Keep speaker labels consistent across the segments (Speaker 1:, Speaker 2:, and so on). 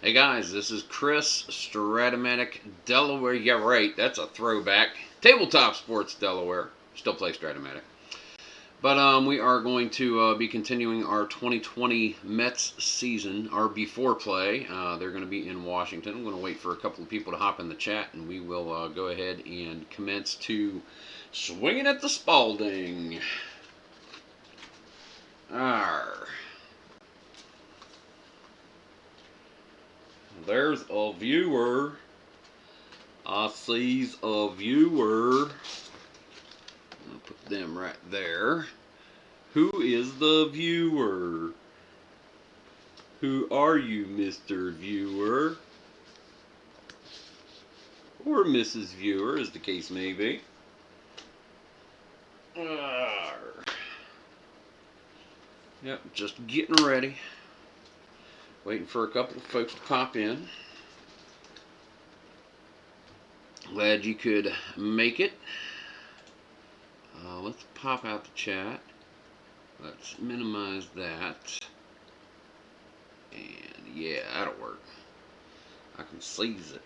Speaker 1: Hey guys, this is Chris, Stratomatic, Delaware. Yeah, right, that's a throwback. Tabletop Sports, Delaware. Still play Stratomatic. But we are going to be continuing our 2020 Mets season, our BeforePlay. They're going to be in Washington. I'm going to wait for a couple of people to hop in the chat, and we will go ahead and commence to swinging at the Spalding. Arr. There's a viewer. I sees a viewer. I'll put them right there. Who is the viewer? Who are you, Mr. Viewer? Or Mrs. Viewer, as the case may be. Yep, just getting ready. Waiting for a couple of folks to pop in. Glad you could make it. Let's pop out the chat. Let's minimize that. And yeah, that'll work. I can seize it.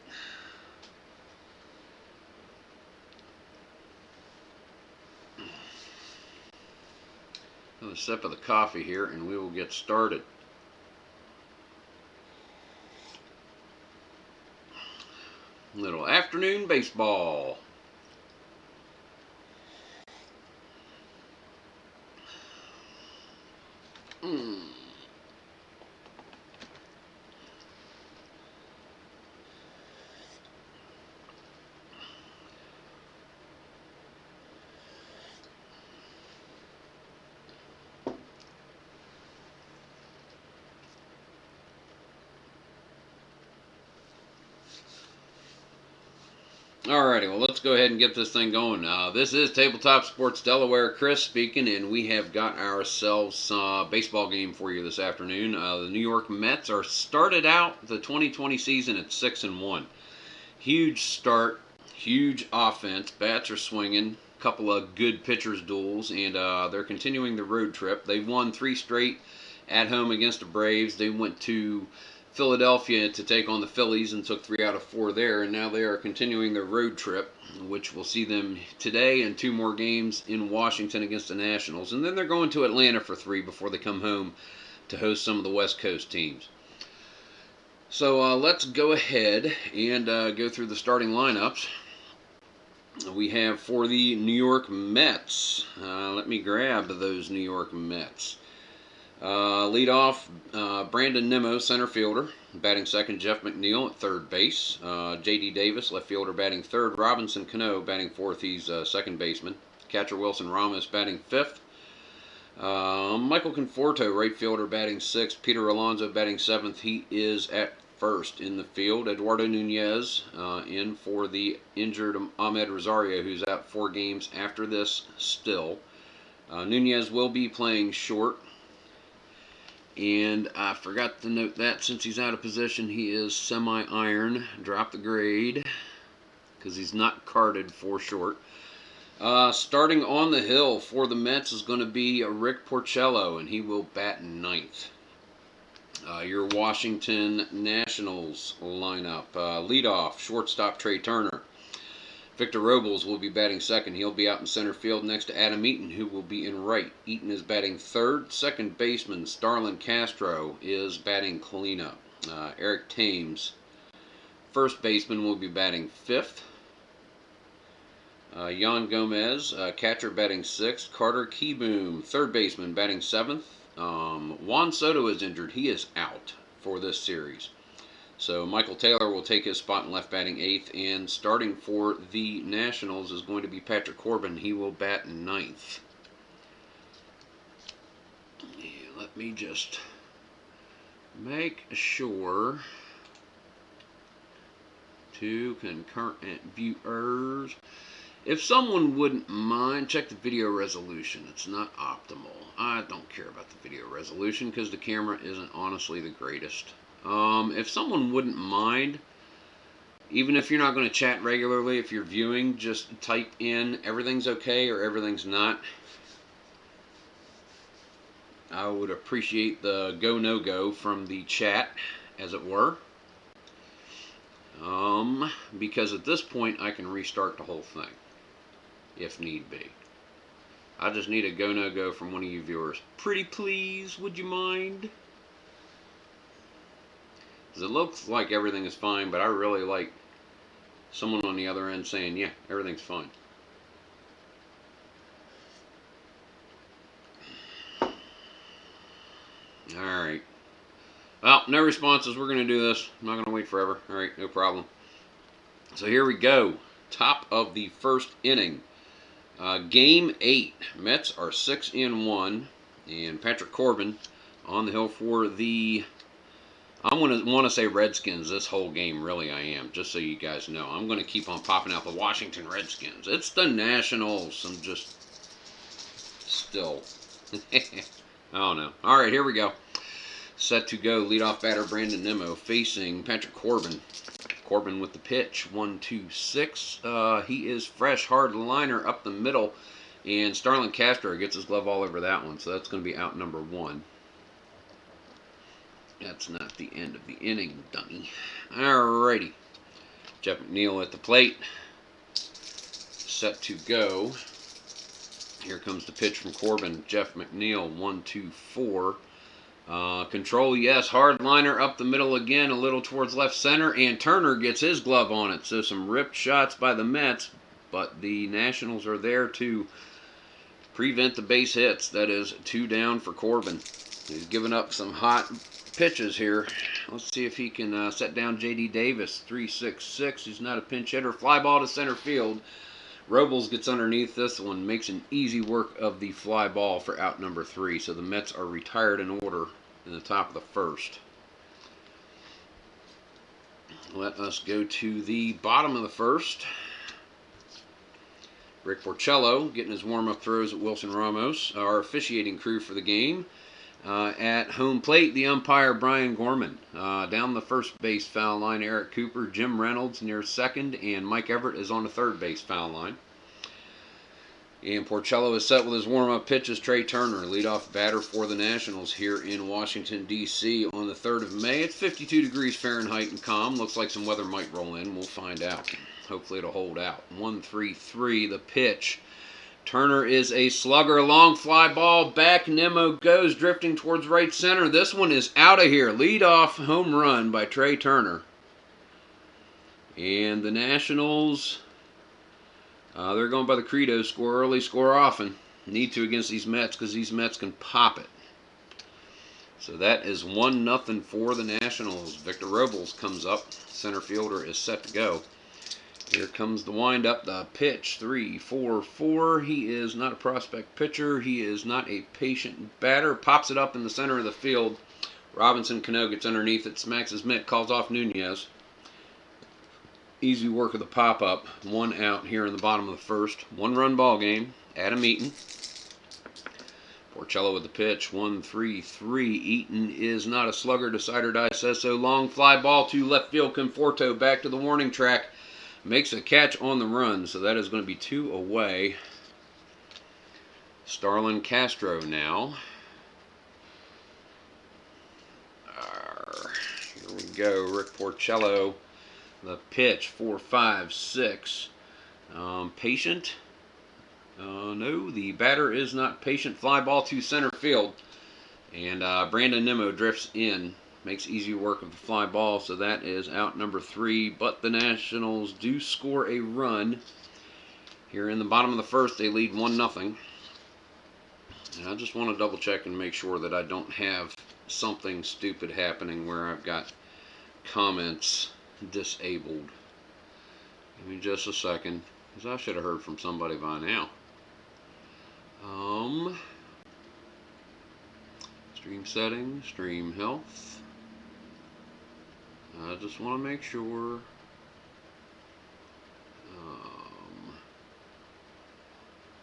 Speaker 1: Another sip of the coffee here and we will get started. Little afternoon baseball. Alrighty, well, let's go ahead and get this thing going. This is Tabletop Sports Delaware. Chris speaking, and we have got ourselves a baseball game for you this afternoon. The New York Mets are started out the 2020 season at 6-1. Huge start, huge offense. Bats are swinging. A couple of good pitchers duels, and they're continuing the road trip. They've won 3 straight at home against the Braves. They went to Philadelphia to take on the Phillies and took 3 out of 4 there, and now they are continuing their road trip, which will see them today and 2 more games in Washington against the Nationals, and then they're going to Atlanta for 3 before they come home to host some of the West Coast teams. So let's go ahead and go through the starting lineups. We have for the New York Mets, let me grab those New York Mets. Lead off, Brandon Nimmo, center fielder. Batting second, Jeff McNeil at third base. J.D. Davis, left fielder, batting third. Robinson Cano batting fourth. He's second baseman. Catcher Wilson Ramos batting fifth. Michael Conforto, right fielder, batting sixth. Peter Alonso batting seventh. He is at first in the field. Eduardo Nunez in for the injured Ahmed Rosario, who's out 4 games after this still. Nunez will be playing short. And I forgot to note that since he's out of position, he is semi-iron. Drop the grade because he's not carded for short. Starting on the hill for the Mets is going to be Rick Porcello, and he will bat ninth. Your Washington Nationals lineup. Leadoff, shortstop Trey Turner. Victor Robles will be batting second. He'll be out in center field next to Adam Eaton, who will be in right. Eaton is batting third. Second baseman Starlin Castro is batting cleanup. Eric Thames, first baseman, will be batting fifth. Yan Gomez, catcher, batting sixth. Carter Kieboom, third baseman, batting seventh. Juan Soto is injured. He is out for this series. So Michael Taylor will take his spot in left, batting eighth, and starting for the Nationals is going to be Patrick Corbin. He will bat ninth. Yeah, let me just make sure. 2 concurrent viewers. If someone wouldn't mind, check the video resolution. It's not optimal. I don't care about the video resolution because the camera isn't honestly the greatest. If someone wouldn't mind, even if you're not going to chat regularly, if you're viewing, just type in everything's okay or everything's not. I would appreciate the go, no go from the chat, as it were. Because at this point I can restart the whole thing if need be. I just need a go no go from one of you viewers. Pretty please, would you mind? Because it looks like everything is fine, but I really like someone on the other end saying, yeah, everything's fine. Alright. Well, no responses. We're going to do this. I'm not going to wait forever. Alright, no problem. So here we go. Top of the first inning. Game 8. Mets are 6-1. And Patrick Corbin on the hill for the... I'm going to want to say Redskins this whole game. Really, I am. Just so you guys know. I'm going to keep on popping out the Washington Redskins. It's the Nationals. I'm just... Still. I don't know. Alright, here we go. Set to go. Leadoff batter Brandon Nimmo facing Patrick Corbin. Corbin with the pitch. 1-2-6. He is fresh, hard liner up the middle. And Starlin Castro gets his glove all over that one. So that's going to be out number 1. That's not the end of the inning, dummy. Alrighty. Jeff McNeil at the plate. Set to go. Here comes the pitch from Corbin. Jeff McNeil. 1-2-4. Control, yes. Hard liner up the middle again, a little towards left center, and Turner gets his glove on it. So some ripped shots by the Mets, but the Nationals are there to prevent the base hits. That is 2 down for Corbin. He's giving up some hot pitches here. Let's see if he can set down J.D. Davis. 3-6-6. He's not a pinch hitter. Fly ball to center field. Robles gets underneath this one, makes an easy work of the fly ball for out number 3. So the Mets are retired in order in the top of the first. Let us go to the bottom of the first. Rick Porcello getting his warm-up throws at Wilson Ramos, our officiating crew for the game. At home plate, the umpire Brian Gorman. Down the first base foul line, Eric Cooper, Jim Reynolds near second, and Mike Everett is on the third base foul line. And Porcello is set with his warm-up pitches. Trey Turner, leadoff batter for the Nationals here in Washington, D.C. on the 3rd of May. It's 52 degrees Fahrenheit and calm. Looks like some weather might roll in. We'll find out. Hopefully it'll hold out. 1-3-3, the pitch. Turner is a slugger. Long fly ball back. Nimmo goes drifting towards right center. This one is out of here. Leadoff home run by Trey Turner. And the Nationals... they're going by the credo, score early, score often. Need to against these Mets because these Mets can pop it. So that is 1-0 for the Nationals. Victor Robles comes up. Center fielder is set to go. Here comes the windup, the pitch, 3-4-4. He is not a prospect pitcher. He is not a patient batter. Pops it up in the center of the field. Robinson Cano gets underneath it, smacks his mitt, calls off Nunez. Easy work of the pop-up. 1 out here in the bottom of the first. 1-run ball game. Adam Eaton. Porcello with the pitch. 1-3-3. Eaton is not a slugger. Decider die says so. Long fly ball to left field. Conforto back to the warning track. Makes a catch on the run. So that is going to be 2 away. Starlin Castro now. Here we go. Rick Porcello. The pitch, 4-5-6. Patient? No, the batter is not patient. Fly ball to center field. And Brandon Nimmo drifts in. Makes easy work of the fly ball, so that is out number 3. But the Nationals do score a run. Here in the bottom of the first, they lead 1-0. And I just want to double check and make sure that I don't have something stupid happening where I've got comments disabled. Give me just a second, because I should have heard from somebody by now. Stream settings, stream health. I just want to make sure.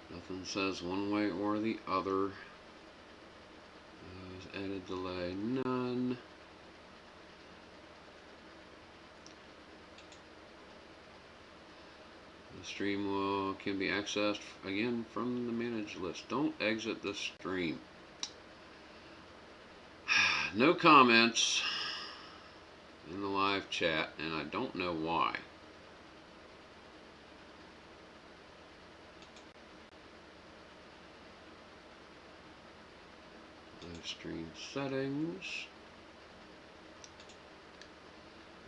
Speaker 1: Nothing says one way or the other. Added delay, none. The stream can be accessed again from the manage list. Don't exit the stream. No comments. in the live chat, and I don't know why. Live stream settings.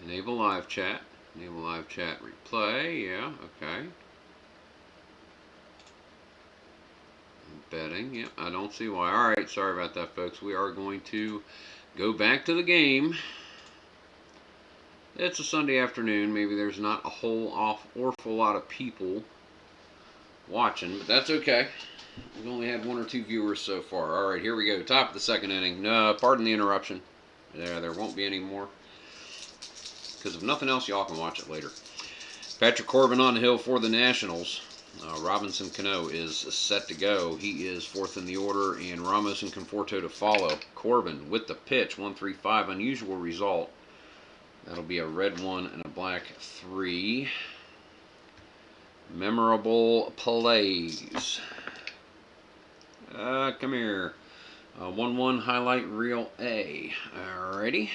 Speaker 1: Enable live chat. Enable live chat replay. Yeah, okay. Betting. Yeah, I don't see why. Alright, sorry about that, folks. We are going to go back to the game. It's a Sunday afternoon. Maybe there's not a whole awful lot of people watching, but that's okay. We've only had 1 or 2 viewers so far. Alright, here we go. Top of the second inning. Pardon the interruption. There won't be any more. Because if nothing else, y'all can watch it later. Patrick Corbin on the hill for the Nationals. Robinson Cano is set to go. He is 4th in the order, and Ramos and Conforto to follow. Corbin with the pitch, 1-3-5, unusual result. That'll be a red 1 and a black 3. Memorable plays. Come here. 1-1 highlight reel A. Alrighty.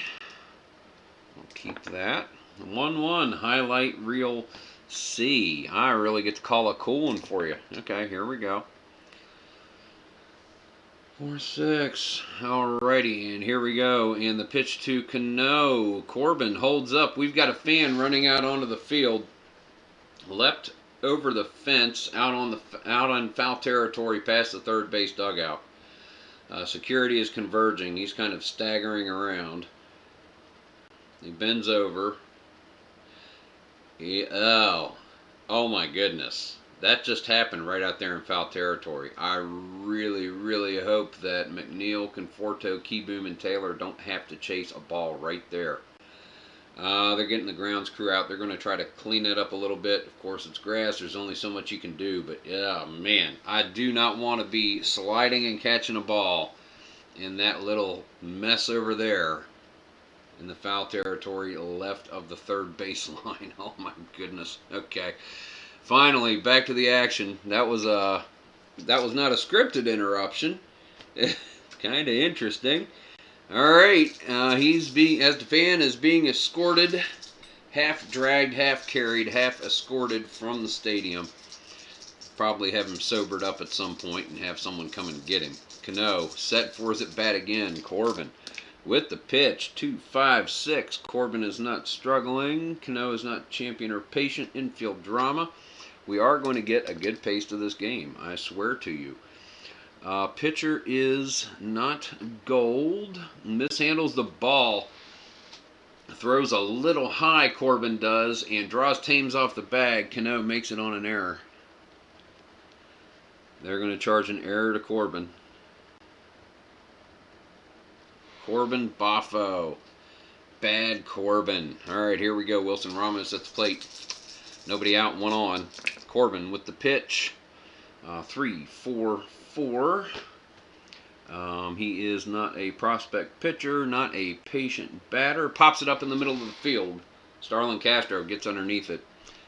Speaker 1: We'll keep that. 1-1 highlight reel C. I really get to call a cool one for you. Okay, here we go. 4-6. Alrighty, and here we go. And the pitch to Cano. Corbin holds up. We've got a fan running out onto the field. Leapt over the fence out on foul territory past the third base dugout. Security is converging. He's kind of staggering around. He bends over. Oh my goodness. That just happened right out there in foul territory. I really, really hope that McNeil, Conforto, Keyboom, and Taylor don't have to chase a ball right there. They're getting the grounds crew out. They're going to try to clean it up a little bit. Of course, it's grass. There's only so much you can do. But, yeah, man, I do not want to be sliding and catching a ball in that little mess over there in the foul territory left of the third baseline. Oh, my goodness. Okay. Finally, back to the action. That was not a scripted interruption. Kind of interesting. All right, as the fan is being escorted, half dragged, half carried, half escorted from the stadium. Probably have him sobered up at some point and have someone come and get him. Cano set for his at bat again. Corbin with the pitch. 2-5-6. Corbin is not struggling. Cano is not champion or patient. Infield drama. We are going to get a good taste of this game, I swear to you. Pitcher is not gold. Mishandles the ball. Throws a little high, Corbin does, and draws Thames off the bag. Cano makes it on an error. They're going to charge an error to Corbin. Corbin Boffo. Bad Corbin. All right, here we go. Wilson Ramos at the plate. Nobody out, 1 on. Corbin with the pitch. 3-4-4. He is not a prospect pitcher, not a patient batter. Pops it up in the middle of the field. Starlin Castro gets underneath it.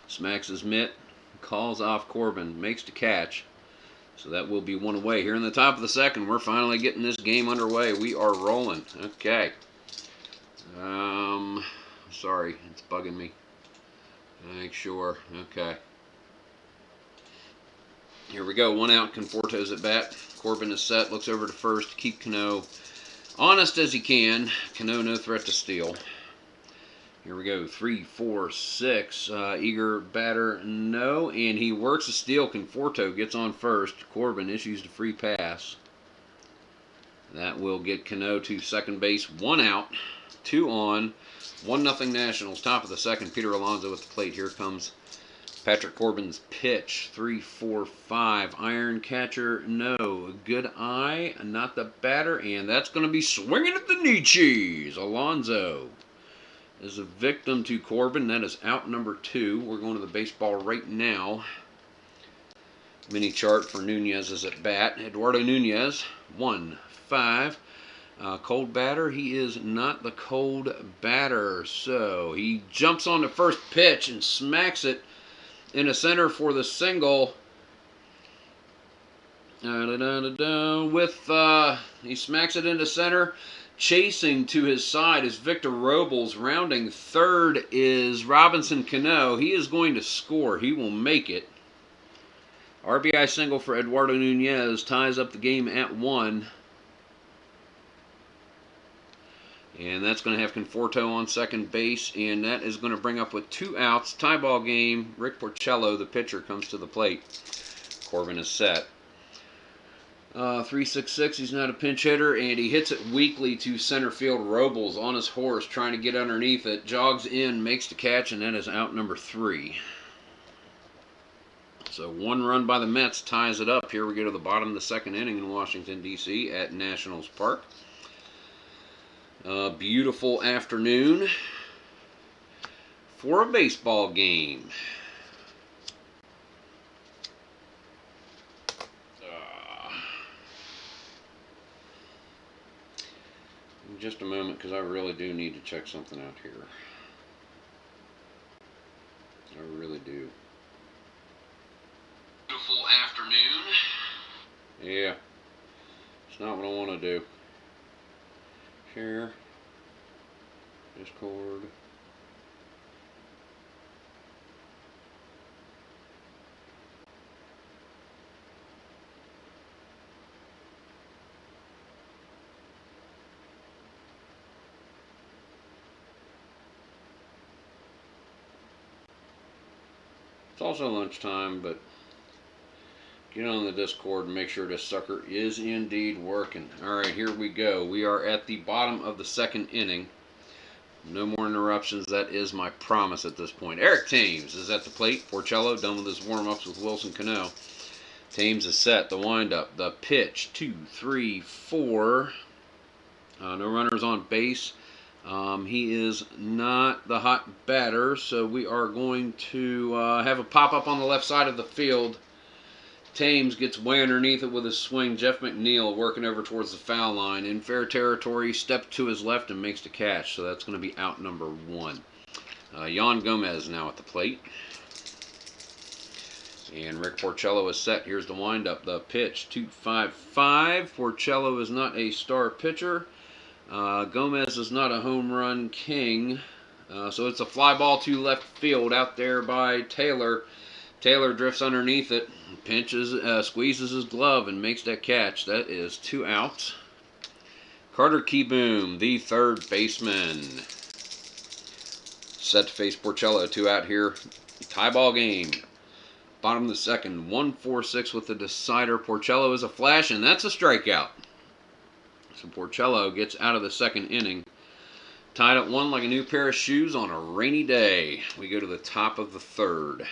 Speaker 1: Smacks his mitt. Calls off Corbin. Makes the catch. So that will be 1 away. Here in the top of the second, we're finally getting this game underway. We are rolling. Okay. Sorry, it's bugging me. Make sure. Okay. Here we go. 1 out. Conforto's at bat. Corbin is set. Looks over to first to keep Cano honest as he can. Cano no threat to steal. Here we go. 3-4-6. Eager batter. No. And he works a steal. Conforto gets on first. Corbin issues the free pass. That will get Cano to second base. 1 out. 2 on. 1-0 Nationals. Top of the second. Peter Alonso at the plate. Here comes Patrick Corbin's pitch. 3-4-5. Iron catcher, no. Good eye, not the batter. And that's going to be swinging at the knee cheese. Alonso is a victim to Corbin. That is out number 2. We're going to the baseball right now. Mini chart for Nunez is at bat. Eduardo Nunez, 1-5. Cold batter, he is not the cold batter. So he jumps on the first pitch and smacks it in the center for the single. He smacks it into center. Chasing to his side is Victor Robles. Rounding third is Robinson Cano. He is going to score. He will make it. RBI single for Eduardo Nunez ties up the game at 1. And that's going to have Conforto on second base, and that is going to bring up with 2 outs. Tie ball game. Rick Porcello, the pitcher, comes to the plate. Corbin is set. 3-6-6, he's not a pinch hitter, and he hits it weakly to center field. Robles on his horse, trying to get underneath it. Jogs in, makes the catch, and that is out number 3. So 1 run by the Mets ties it up. Here we go to the bottom of the 2nd inning in Washington, D.C. at Nationals Park. Beautiful afternoon for a baseball game. In just a moment, because I really do need to check something out here. I really do. Beautiful afternoon. Yeah. It's not what I want to do. Share. Discord. It's also lunchtime, but get on the Discord and make sure this sucker is indeed working. Alright, here we go. We are at the bottom of the 2nd inning. No more interruptions. That is my promise at this point. Eric Thames is at the plate. Porcello done with his warm-ups with Wilson Cano. Thames is set. The windup. The pitch. 2, 3, 4. No runners on base. He is not the hot batter, so we are going to have a pop-up on the left side of the field. Thames gets way underneath it with his swing. Jeff McNeil working over towards the foul line. In fair territory, steps to his left and makes the catch, so that's going to be out number 1. Yan Gomez now at the plate. And Rick Porcello is set. Here's the windup. The pitch, 2-5-5. Porcello is not a star pitcher. Gomez is not a home run king, so it's a fly ball to left field out there by Taylor. Taylor drifts underneath it, pinches, squeezes his glove, and makes that catch. That is 2 outs. Carter Kieboom, the 3rd baseman, set to face Porcello. 2 out here. Tie ball game. Bottom of the 2nd, 1-4-6 with the decider. Porcello is a flash, and that's a strikeout. So Porcello gets out of the 2nd inning. Tied at 1 like a new pair of shoes on a rainy day. We go to the top of the 3rd.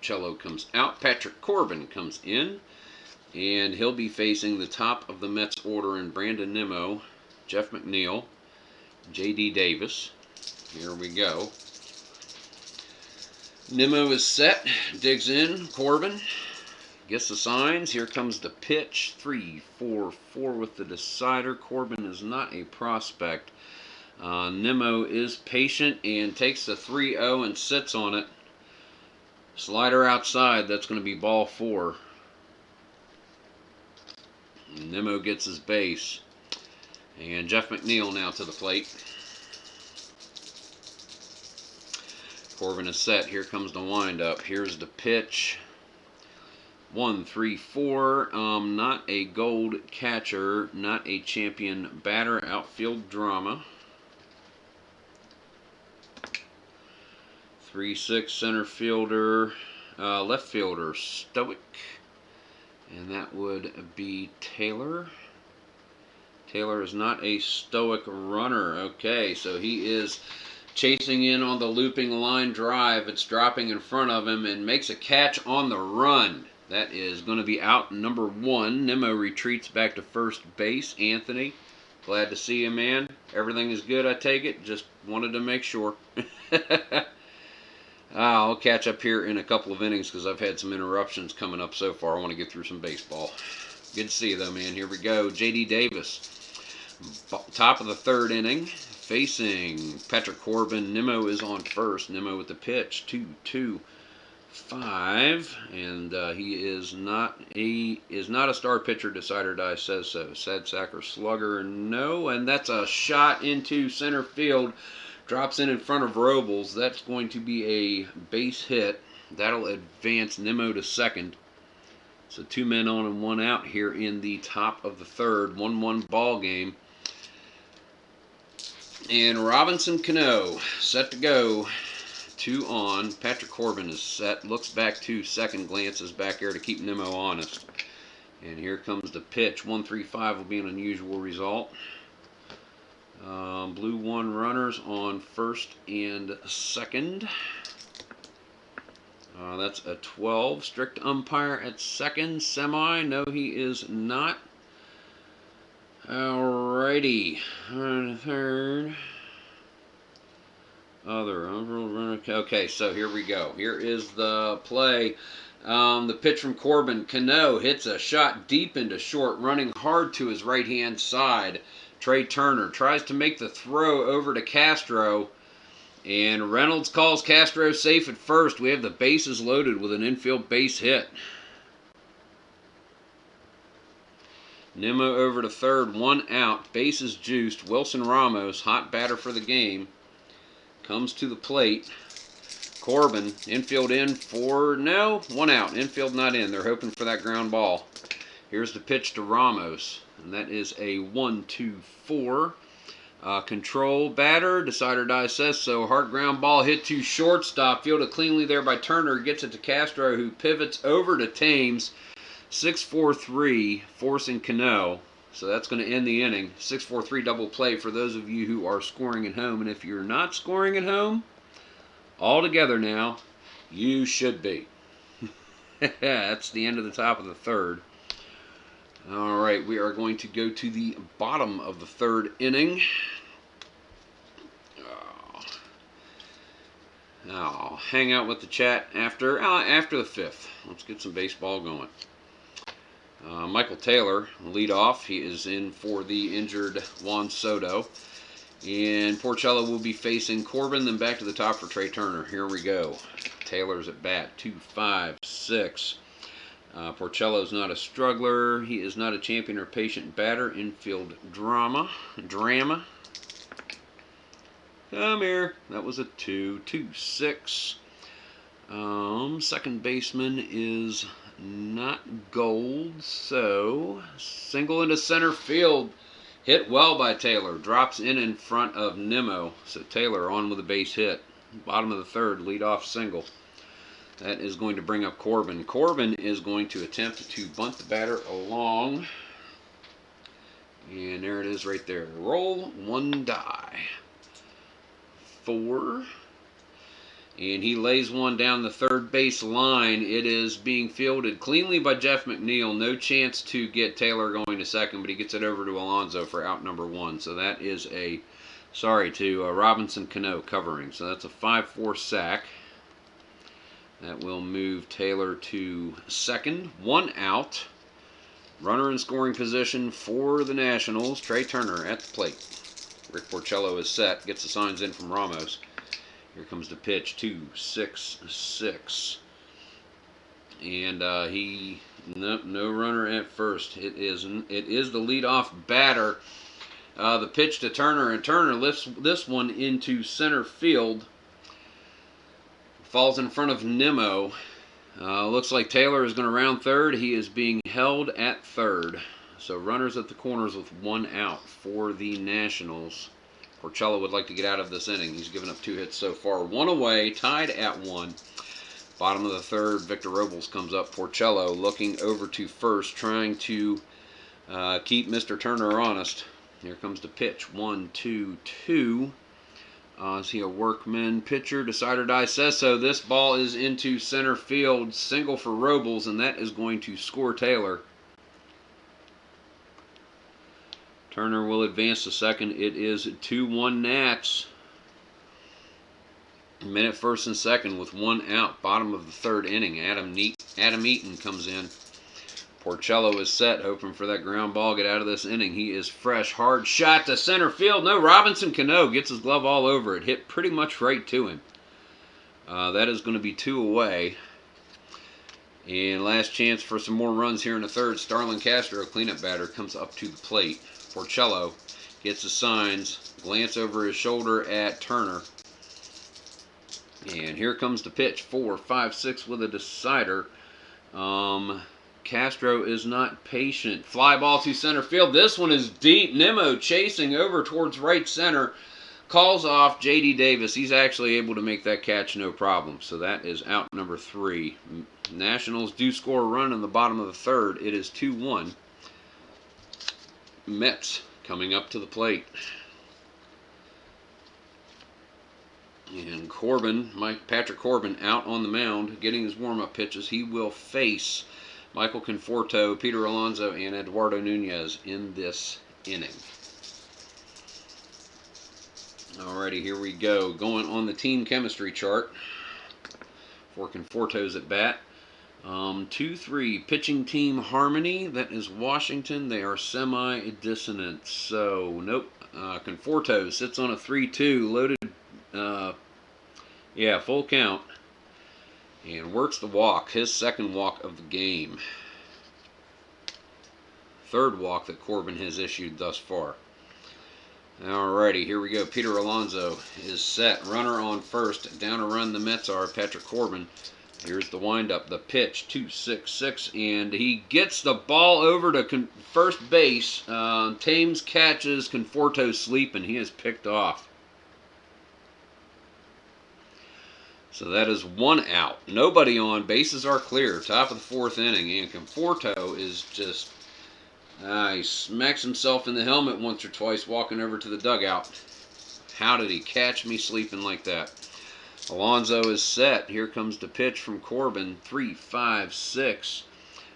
Speaker 1: Porcello comes out. Patrick Corbin comes in. And he'll be facing the top of the Mets order in Brandon Nimmo, Jeff McNeil, J.D. Davis. Here we go. Nimmo is set. Digs in. Corbin gets the signs. Here comes the pitch. 3-4-4 with the decider. Corbin is not a prospect. Nimmo is patient and takes the 3-0 and sits on it. Slider outside. That's going to be ball 4. Nimmo gets his base. And Jeff McNeil now to the plate. Corbin is set. Here comes the windup. Here's the pitch. 1-3-4. Not a gold catcher, not a champion batter. Outfield drama. 3-6 center fielder, left fielder stoic, and that would be Taylor. Taylor is not a stoic runner. Okay, so he is chasing in on the looping line drive. It's dropping in front of him and makes a catch on the run. That is going to be out number 1. Nimmo retreats back to first base. Anthony, glad to see you, man. Everything is good, I take it. Just wanted to make sure. I'll catch up here in a couple of innings because I've had some interruptions coming up so far. I want to get through some baseball. Good to see you, though, man. Here we go. J.D. Davis, top of the 3rd inning, facing Patrick Corbin. Nimmo is on first. Nimmo with the pitch. 2-2. 5, and he is not a star pitcher. Decider Die says so. Sad Sacker Slugger, no, and that's a shot into center field. Drops in front of Robles. That's going to be a base hit. That'll advance Nimmo to second. So 2 men on and 1 out here in the top of the third. 1-1 ball game. And Robinson Cano set to go. 2 on. Patrick Corbin is set. Looks back to second. Glances back there to keep Nimmo honest. And here comes the pitch. 1-3-5 will be an unusual result. Blue 1 runners on first and second. That's a 12. Strict umpire at second. Semi. No, he is not. Alrighty. Third. Other. Okay, so here we go. Here is the play. The pitch from Corbin. Cano hits a shot deep into short, running hard to his right-hand side. Trey Turner tries to make the throw over to Castro, and Reynolds calls Castro safe at first. We have the bases loaded with an infield base hit. Nimmo over to third, 1 out, bases juiced. Wilson Ramos, hot batter for the game, comes to the plate. Corbin, infield in for, no, 1 out. Infield not in. They're hoping for that ground ball. Here's the pitch to Ramos, and that is a 1-2-4. Control batter. Decider Die says so. Hard ground ball hit to shortstop. Fielded cleanly there by Turner. Gets it to Castro, who pivots over to Thames. 6-4-3, forcing Cano. So that's going to end the inning. 6-4-3 double play for those of you who are scoring at home. And if you're not scoring at home, all together now, you should be. That's the end of the top of the third. All right, we are going to go to the bottom of the third inning. I'll hang out with the chat after the fifth. Let's get some baseball going. Michael Taylor, lead off. He is in for the injured Juan Soto. And Porcello will be facing Corbin, then back to the top for Trey Turner. Here we go. Taylor's at bat, 2-5-6. Porcello's not a struggler. He is not a champion or patient batter. Infield drama. Come here. That was a 2-2-6. Second baseman is not Gold, so single into center field. Hit well by Taylor. Drops in front of Nimmo. So Taylor on with a base hit. Bottom of the third, leadoff single. That is going to bring up Corbin. Corbin is going to attempt to bunt the batter along. And there it is right there. Roll 1 die. 4. And he lays one down the third base line. It is being fielded cleanly by Jeff McNeil. No chance to get Taylor going to second, but he gets it over to Alonso for out number 1. So that is to Robinson Cano covering. So that's a 5-4 sack. That will move Taylor to second. 1 out. Runner in scoring position for the Nationals. Trey Turner at the plate. Rick Porcello is set. Gets the signs in from Ramos. Here comes the pitch. 2-6-6. And no runner at first. It is the leadoff batter. The pitch to Turner, and Turner lifts this one into center field. Falls in front of Nimmo. Looks like Taylor is going to round third. He is being held at third. So runners at the corners with 1 out for the Nationals. Porcello would like to get out of this inning. He's given up 2 hits so far. 1 away, tied at 1. Bottom of the third, Victor Robles comes up. Porcello looking over to first, trying to keep Mr. Turner honest. Here comes the pitch. 1-2-2. Is he a workman pitcher? Decider Die says so. This ball is into center field. Single for Robles, and that is going to score Taylor. Turner will advance to second. It is 2-1 Nats. Minute first and second with 1 out. Bottom of the third inning. Adam Eaton comes in. Porcello is set, hoping for that ground ball. Get out of this inning. He is fresh. Hard shot to center field. No, Robinson Cano gets his glove all over it. Hit pretty much right to him. That is going to be 2 away. And last chance for some more runs here in the third. Starlin Castro, cleanup batter, comes up to the plate. Porcello gets the signs, glance over his shoulder at Turner. And here comes the pitch. 4, 5, 6 with a decider. Castro is not patient. Fly ball to center field. This one is deep. Nimmo chasing over towards right center. Calls off J.D. Davis. He's actually able to make that catch no problem. So that is out number 3. Nationals do score a run in the bottom of the third. It is 2-1. Mets coming up to the plate. And Patrick Corbin out on the mound getting his warm-up pitches. He will face Michael Conforto, Peter Alonso, and Eduardo Nunez in this inning. Alrighty, here we go. Going on the team chemistry chart for Conforto's at bat. 2-3 pitching team harmony. That is Washington. They are semi-dissonant. So, nope. Conforto sits on a 3-2 loaded. Full count. And works the walk. His second walk of the game. Third walk that Corbin has issued thus far. Alrighty, here we go. Peter Alonso is set. Runner on first. Down a run the Mets are. Patrick Corbin. Here's the windup. The pitch. 2-6-6. And he gets the ball over to first base. Thames catches Conforto sleeping. He is picked off. So that is 1 out. Nobody on. Bases are clear. Top of the 4th inning. And Conforto is just... he smacks himself in the helmet once or twice walking over to the dugout. How did he catch me sleeping like that? Alonso is set. Here comes the pitch from Corbin. 3, 5, 6.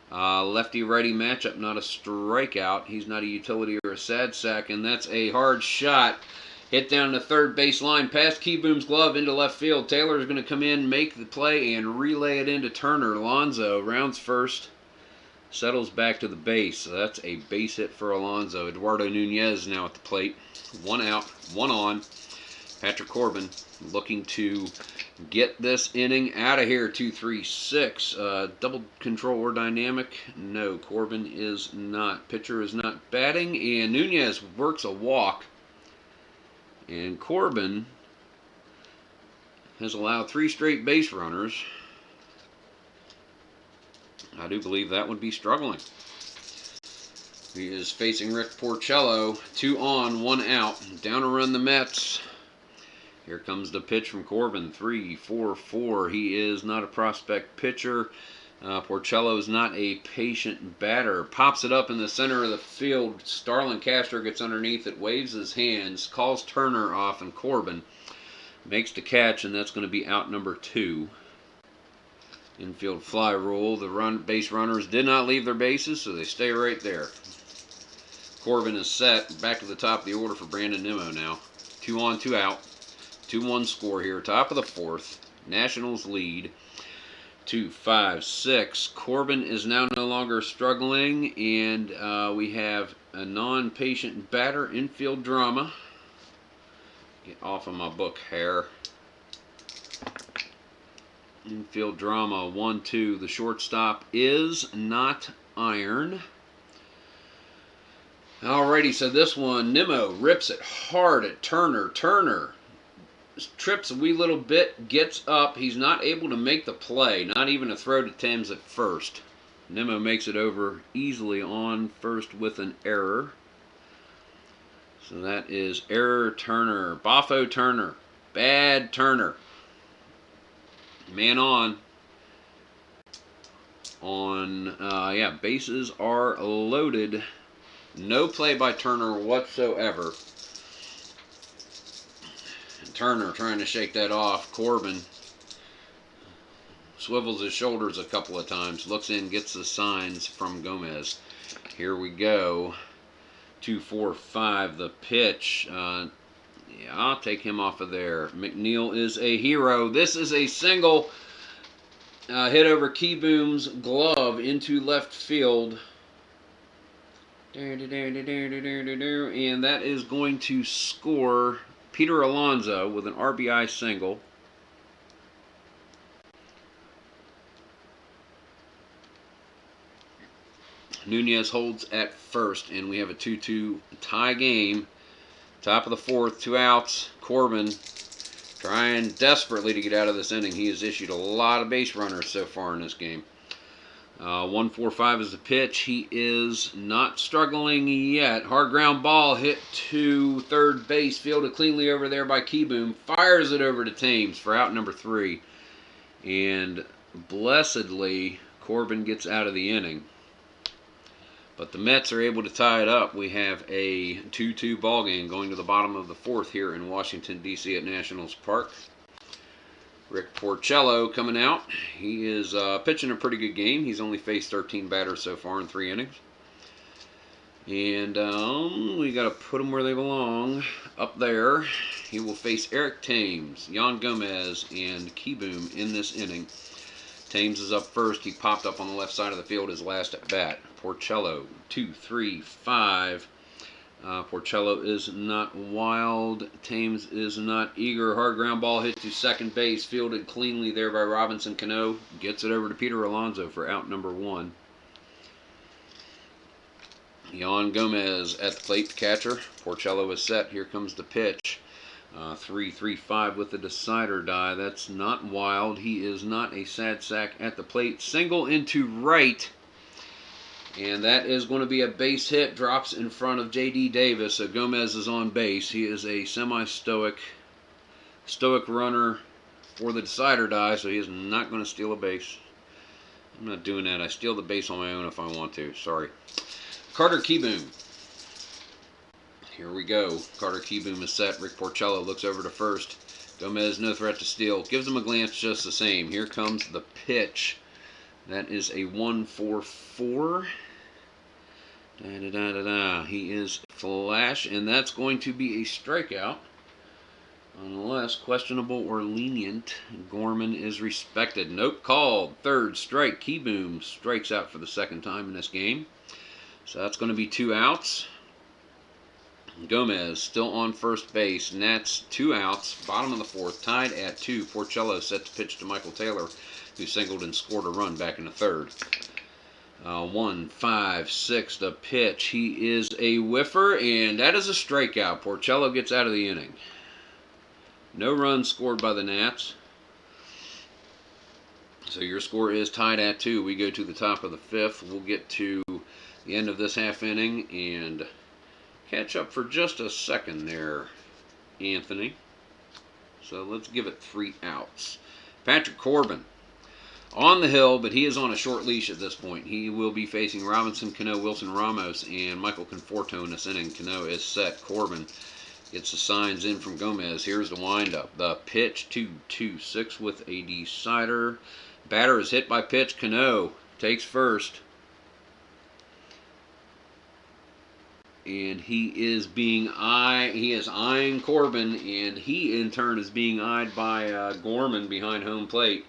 Speaker 1: Lefty-righty matchup, not a strikeout. He's not a utility or a sad sack, and that's a hard shot. Hit down the third base line, past Keyboom's glove into left field. Taylor is going to come in, make the play, and relay it into Turner. Alonso rounds first, settles back to the base. So that's a base hit for Alonso. Eduardo Nunez now at the plate. 1 out, 1 on. Patrick Corbin looking to get this inning out of here. 2-3-6. Double control or dynamic? No, Corbin is not. Pitcher is not batting, and Nunez works a walk. And Corbin has allowed 3 straight base runners. I do believe that would be struggling. He is facing Rick Porcello. 2 on, 1 out. Down to run the Mets. Here comes the pitch from Corbin. 3-4-4. He is not a prospect pitcher. Porcello is not a patient batter. Pops it up in the center of the field. Starlin Castro gets underneath it, waves his hands, calls Turner off, and Corbin makes the catch, and that's going to be out number 2. Infield fly rule. The base runners did not leave their bases, so they stay right there. Corbin is set. Back to the top of the order for Brandon Nimmo now. 2 on, 2 out. 2-1 score here. Top of the 4th. Nationals lead. 2-5-6. Corbin is now no longer struggling, and we have a non-patient batter. Infield drama. Get off of my book hair. Infield drama. 1-2. The shortstop is not iron. Alrighty, so this one, Nimmo rips it hard at Turner. Turner trips a wee little bit, gets up. He's not able to make the play, not even a throw to Thames at first. Nimmo makes it over easily on first with an error. So that is error Turner. Boffo Turner. Bad Turner. Man on. Bases are loaded. No play by Turner whatsoever. Turner trying to shake that off. Corbin swivels his shoulders a couple of times. Looks in, gets the signs from Gomez. Here we go. 2-4-5. The pitch. I'll take him off of there. McNeil is a hero. This is a single hit over Keyboom's glove into left field. And that is going to score Peter Alonso with an RBI single. Nunez holds at first, and we have a 2-2 tie game. Top of the fourth, 2 outs. Corbin trying desperately to get out of this inning. He has issued a lot of base runners so far in this game. 1-4-5 is the pitch. He is not struggling yet. Hard ground ball hit to third base, fielded cleanly over there by Keyboom. Fires it over to Thames for out number 3. And blessedly, Corbin gets out of the inning. But the Mets are able to tie it up. We have a 2-2 ball game going to the bottom of the fourth here in Washington, D.C. at Nationals Park. Rick Porcello coming out. He is pitching a pretty good game. He's only faced 13 batters so far in 3 innings. And we got to put them where they belong. Up there, he will face Eric Thames, Yan Gomez, and Keyboom in this inning. Thames is up first. He popped up on the left side of the field his last at bat. Porcello, 2-3-5. Porcello is not wild. Thames is not eager. Hard ground ball hit to second base. Fielded cleanly there by Robinson Cano. Gets it over to Peter Alonso for out number 1. Yan Gomez at the plate, the catcher. Porcello is set. Here comes the pitch. 3-3-5 with the decider die. That's not wild. He is not a sad sack at the plate. Single into right. And that is going to be a base hit. Drops in front of J.D. Davis. So Gomez is on base. He is a semi-stoic runner for the decider die, so he is not going to steal a base. I'm not doing that. I steal the base on my own if I want to. Sorry. Carter Keyboom. Here we go. Carter Keyboom is set. Rick Porcello looks over to first. Gomez, no threat to steal. Gives him a glance just the same. Here comes the pitch. That is a 1-4-4. He is flash, and that's going to be a strikeout. Unless questionable or lenient, Gorman is respected. Nope, called. Third strike. Keyboom strikes out for the second time in this game. So that's going to be 2 outs. Gomez still on first base. Nats 2 outs. Bottom of the fourth, tied at 2. Porcello set to pitch to Michael Taylor, who singled and scored a run back in the third. 1-5-6 the pitch. He is a whiffer, and that is a strikeout. Porcello gets out of the inning. No runs scored by the Nats. So your score is tied at 2. We go to the top of the fifth. We'll get to the end of this half inning and catch up for just a second there, Anthony. So let's give it 3 outs. Patrick Corbin on the hill, but he is on a short leash at this point. He will be facing Robinson Cano, Wilson Ramos, and Michael Conforto in this inning. Cano is set. Corbin gets the signs in from Gomez. Here's the windup. The pitch, 2-2-6 with a decider. Batter is hit by pitch. Cano takes first. And he is eyeing Corbin, and he in turn is being eyed by Gorman behind home plate.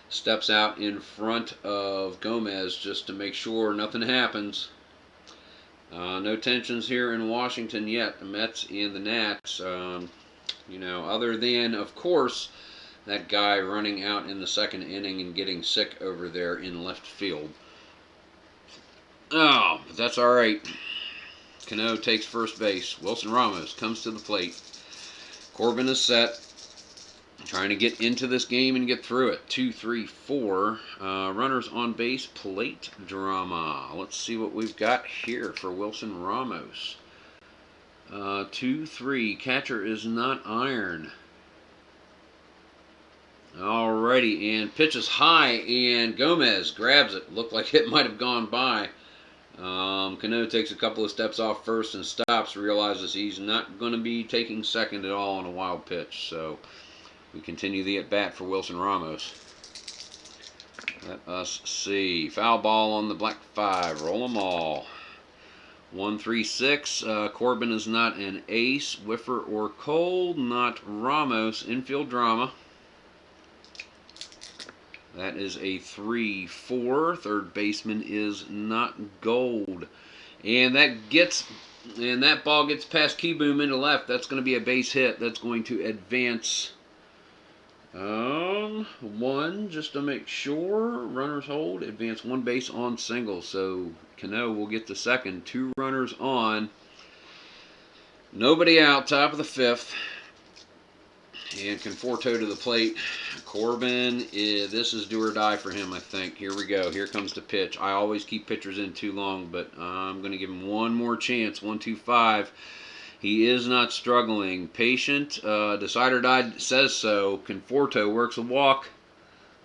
Speaker 1: Steps out in front of Gomez just to make sure nothing happens. No tensions here in Washington yet. The Mets and the Nats, other than, of course, that guy running out in the second inning and getting sick over there in left field. Oh, but that's all right. Cano takes first base. Wilson Ramos comes to the plate. Corbin is set. Trying to get into this game and get through it. 2-3-4. Runners on base, plate drama. Let's see what we've got here for Wilson Ramos. 2-3. Catcher is not iron. Alrighty, and pitches high, and Gomez grabs it. Looked like it might have gone by. Cano takes a couple of steps off first and stops, realizes he's not going to be taking second at all on a wild pitch. So we continue the at-bat for Wilson Ramos. Let us see. Foul ball on the black 5. Roll them all. 1-3-6. Corbin is not an ace, whiffer, or cold. Not Ramos. Infield drama. That is a 3-4. Third baseman is not gold. And that ball gets past Keyboom into left. That's going to be a base hit. That's going to advance One, just to make sure. Runners hold. Advance one base on single. So Cano will get the second. 2 runners on. Nobody out. Top of the 5th. And Conforto to the plate. Corbin, this is do or die for him, I think. Here we go. Here comes the pitch. I always keep pitchers in too long, but I'm going to give him one more chance. 1-2-5. He is not struggling. Patient. Decide or die says so. Conforto works a walk.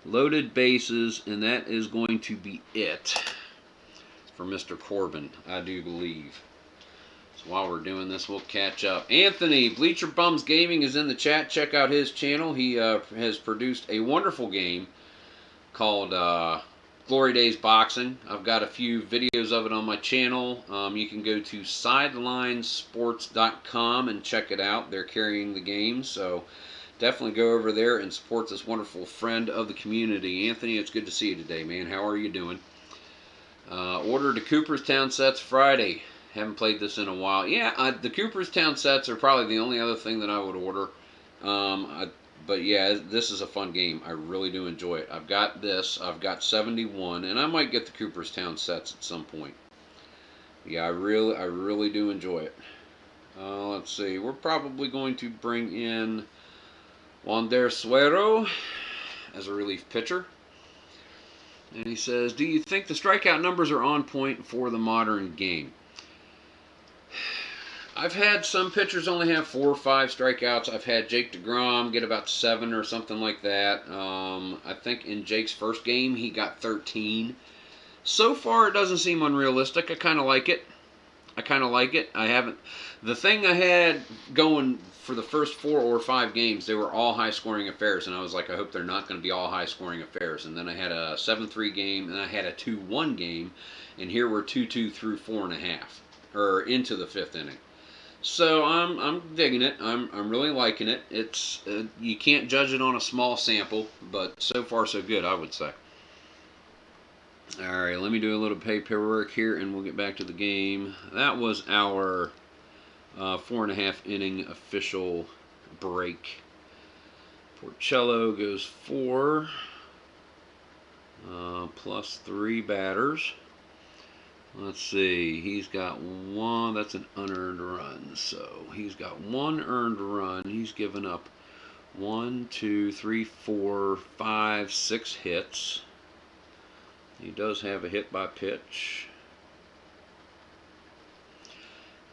Speaker 1: Loaded bases, and that is going to be it for Mr. Corbin, I do believe. So while we're doing this, we'll catch up. Anthony, Bleacher Bums Gaming is in the chat. Check out his channel. He has produced a wonderful game called Glory Days Boxing. I've got a few videos of it on my channel. You can go to sidelinesports.com and check it out. They're carrying the game, so definitely go over there and support this wonderful friend of the community. Anthony, it's good to see you today, man. How are you doing? Ordered the Cooperstown sets Friday. Haven't played this in a while. Yeah, the Cooperstown sets are probably the only other thing that I would order. But yeah, this is a fun game. I really do enjoy it. I've got this. I've got 71, and I might get the Cooperstown sets at some point. Yeah, I really do enjoy it. Let's see. We're probably going to bring in Wander Suero as a relief pitcher. And he says, do you think the strikeout numbers are on point for the modern game? I've had some pitchers only have 4 or 5 strikeouts. I've had Jake DeGrom get about 7 or something like that. I think in Jake's first game he got 13. So far it doesn't seem unrealistic. I kind of like it. The thing I had going for the first 4 or 5 games, they were all high-scoring affairs, and I was like, I hope they're not going to be all high-scoring affairs. And then I had a 7-3 game, and I had a 2-1 game, and here we're 2-2 through 4.5, or into the 5th inning. So I'm digging it. I'm really liking it. It's you can't judge it on a small sample, but so far so good, I would say. All right, let me do a little paperwork here, and we'll get back to the game. That was our 4.5 inning official break. Porcello goes 4 plus 3 batters. Let's see, he's got 1, that's an unearned run, so he's got 1 earned run. He's given up 1, 2, 3, 4, 5, 6 hits. He does have a hit by pitch.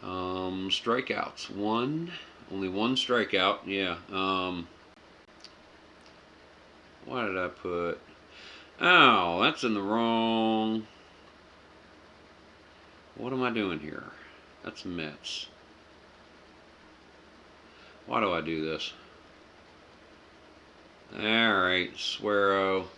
Speaker 1: Strikeouts, 1, only 1 strikeout, yeah. Why did I put, oh, that's in the wrong. What am I doing here? That's Mets. Why do I do this? Alright, Suero.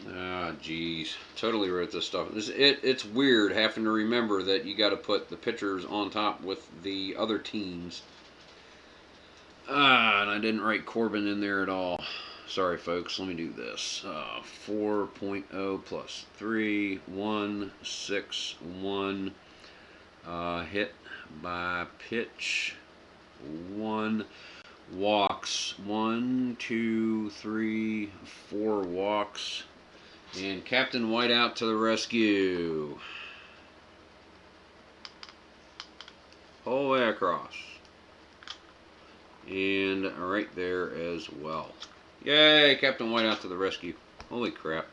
Speaker 1: Ah, jeez. Totally wrote this stuff. It's weird having to remember that you got to put the pitchers on top with the other teams. And I didn't write Corbin in there at all. Sorry, folks. Let me do this. 4.0 plus 3, 1, 6, 1. Hit by pitch, 1. Walks, 1, 2, 3, 4 walks. And Captain Whiteout to the rescue. Whole way across. And right there as well. Yay, Captain Whiteout to the rescue. Holy crap.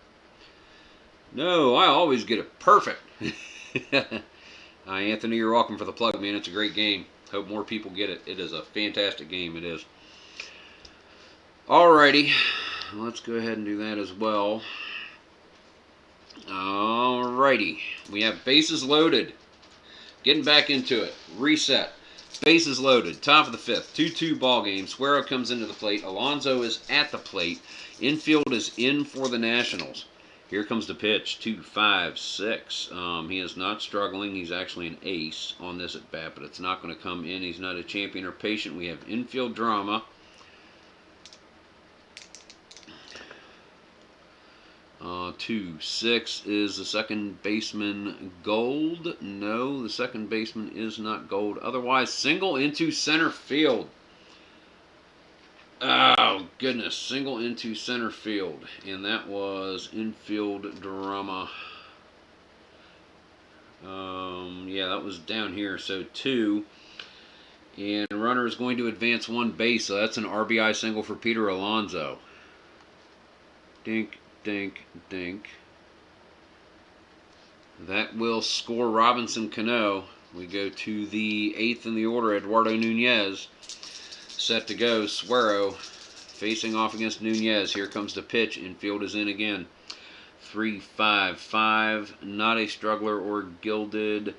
Speaker 1: No, I always get it perfect. Anthony, you're welcome for the plug, man. It's a great game. Hope more people get it. It is a fantastic game. It is. Alrighty. Let's go ahead and do that as well. Alrighty. We have bases loaded. Getting back into it. Reset. Bases loaded. Top of the 5th. 2-2 ball game. Suero comes into the plate. Alonso is at the plate. Infield is in for the Nationals. Here comes the pitch. 2, 5, 6. He is not struggling. He's actually an ace on this at bat, but it's not going to come in. He's not a champion or patient. We have infield drama. 2, 6 is the second baseman gold. No, the second baseman is not gold. Otherwise, single into center field. Oh, goodness. Single into center field. And that was infield drama. Yeah, that was down here. So 2. And runner is going to advance 1 base. So that's an RBI single for Peter Alonso. Dink, dink, dink. That will score Robinson Cano. We go to the 8th in the order. Eduardo Nunez. Set to go. Suero facing off against Nunez. Here comes the pitch. Infield is in again. 3-5-5. Not a struggler or gilded.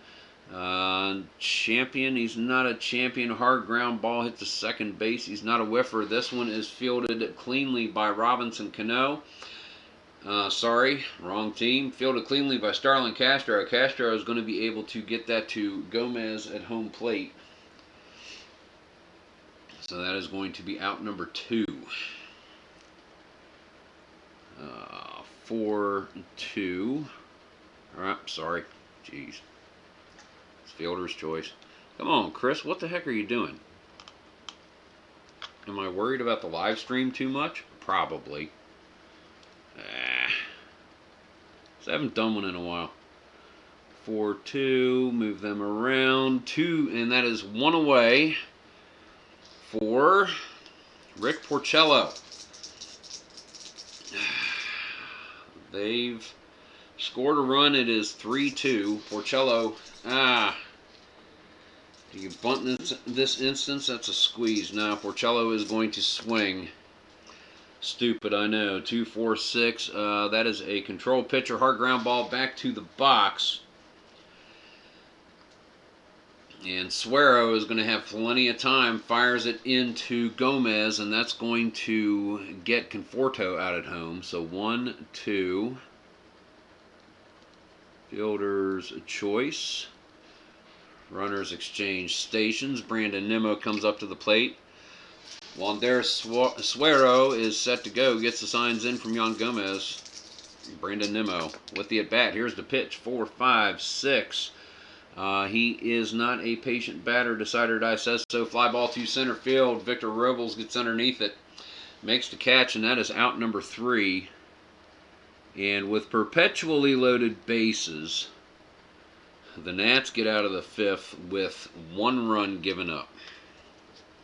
Speaker 1: Champion. He's not a champion. Hard ground ball hit the second base. He's not a whiffer. This one is fielded cleanly by Robinson Cano. Sorry, wrong team. Fielded cleanly by Starlin Castro. Castro is going to be able to get that to Gomez at home plate. So that is going to be out number 2. 4-2. Alright, sorry. Jeez. It's fielder's choice. Come on, Chris. What the heck are you doing? Am I worried about the live stream too much? Probably. So I haven't done one in a while. 4-2. Move them around. 2, and that is 1 away for Rick Porcello. They've scored a run. It is 3-2. Porcello, do you bunt this instance? That's a squeeze. Now Porcello is going to swing. Stupid, I know. 2-4-6. That is a control pitcher. Hard ground ball back to the box. And Suero is going to have plenty of time. Fires it into Gomez, and that's going to get Conforto out at home. So 1-2. Fielder's choice. Runners exchange stations. Brandon Nimmo comes up to the plate. Wander Suero is set to go. Gets the signs in from Yan Gomez. Brandon Nimmo with the at-bat. Here's the pitch. 4-5-6. He is not a patient batter. Decider Die says so. Fly ball to center field. Victor Robles gets underneath it. Makes the catch, and that is out number 3. And with perpetually loaded bases, the Nats get out of the 5th with 1 run given up.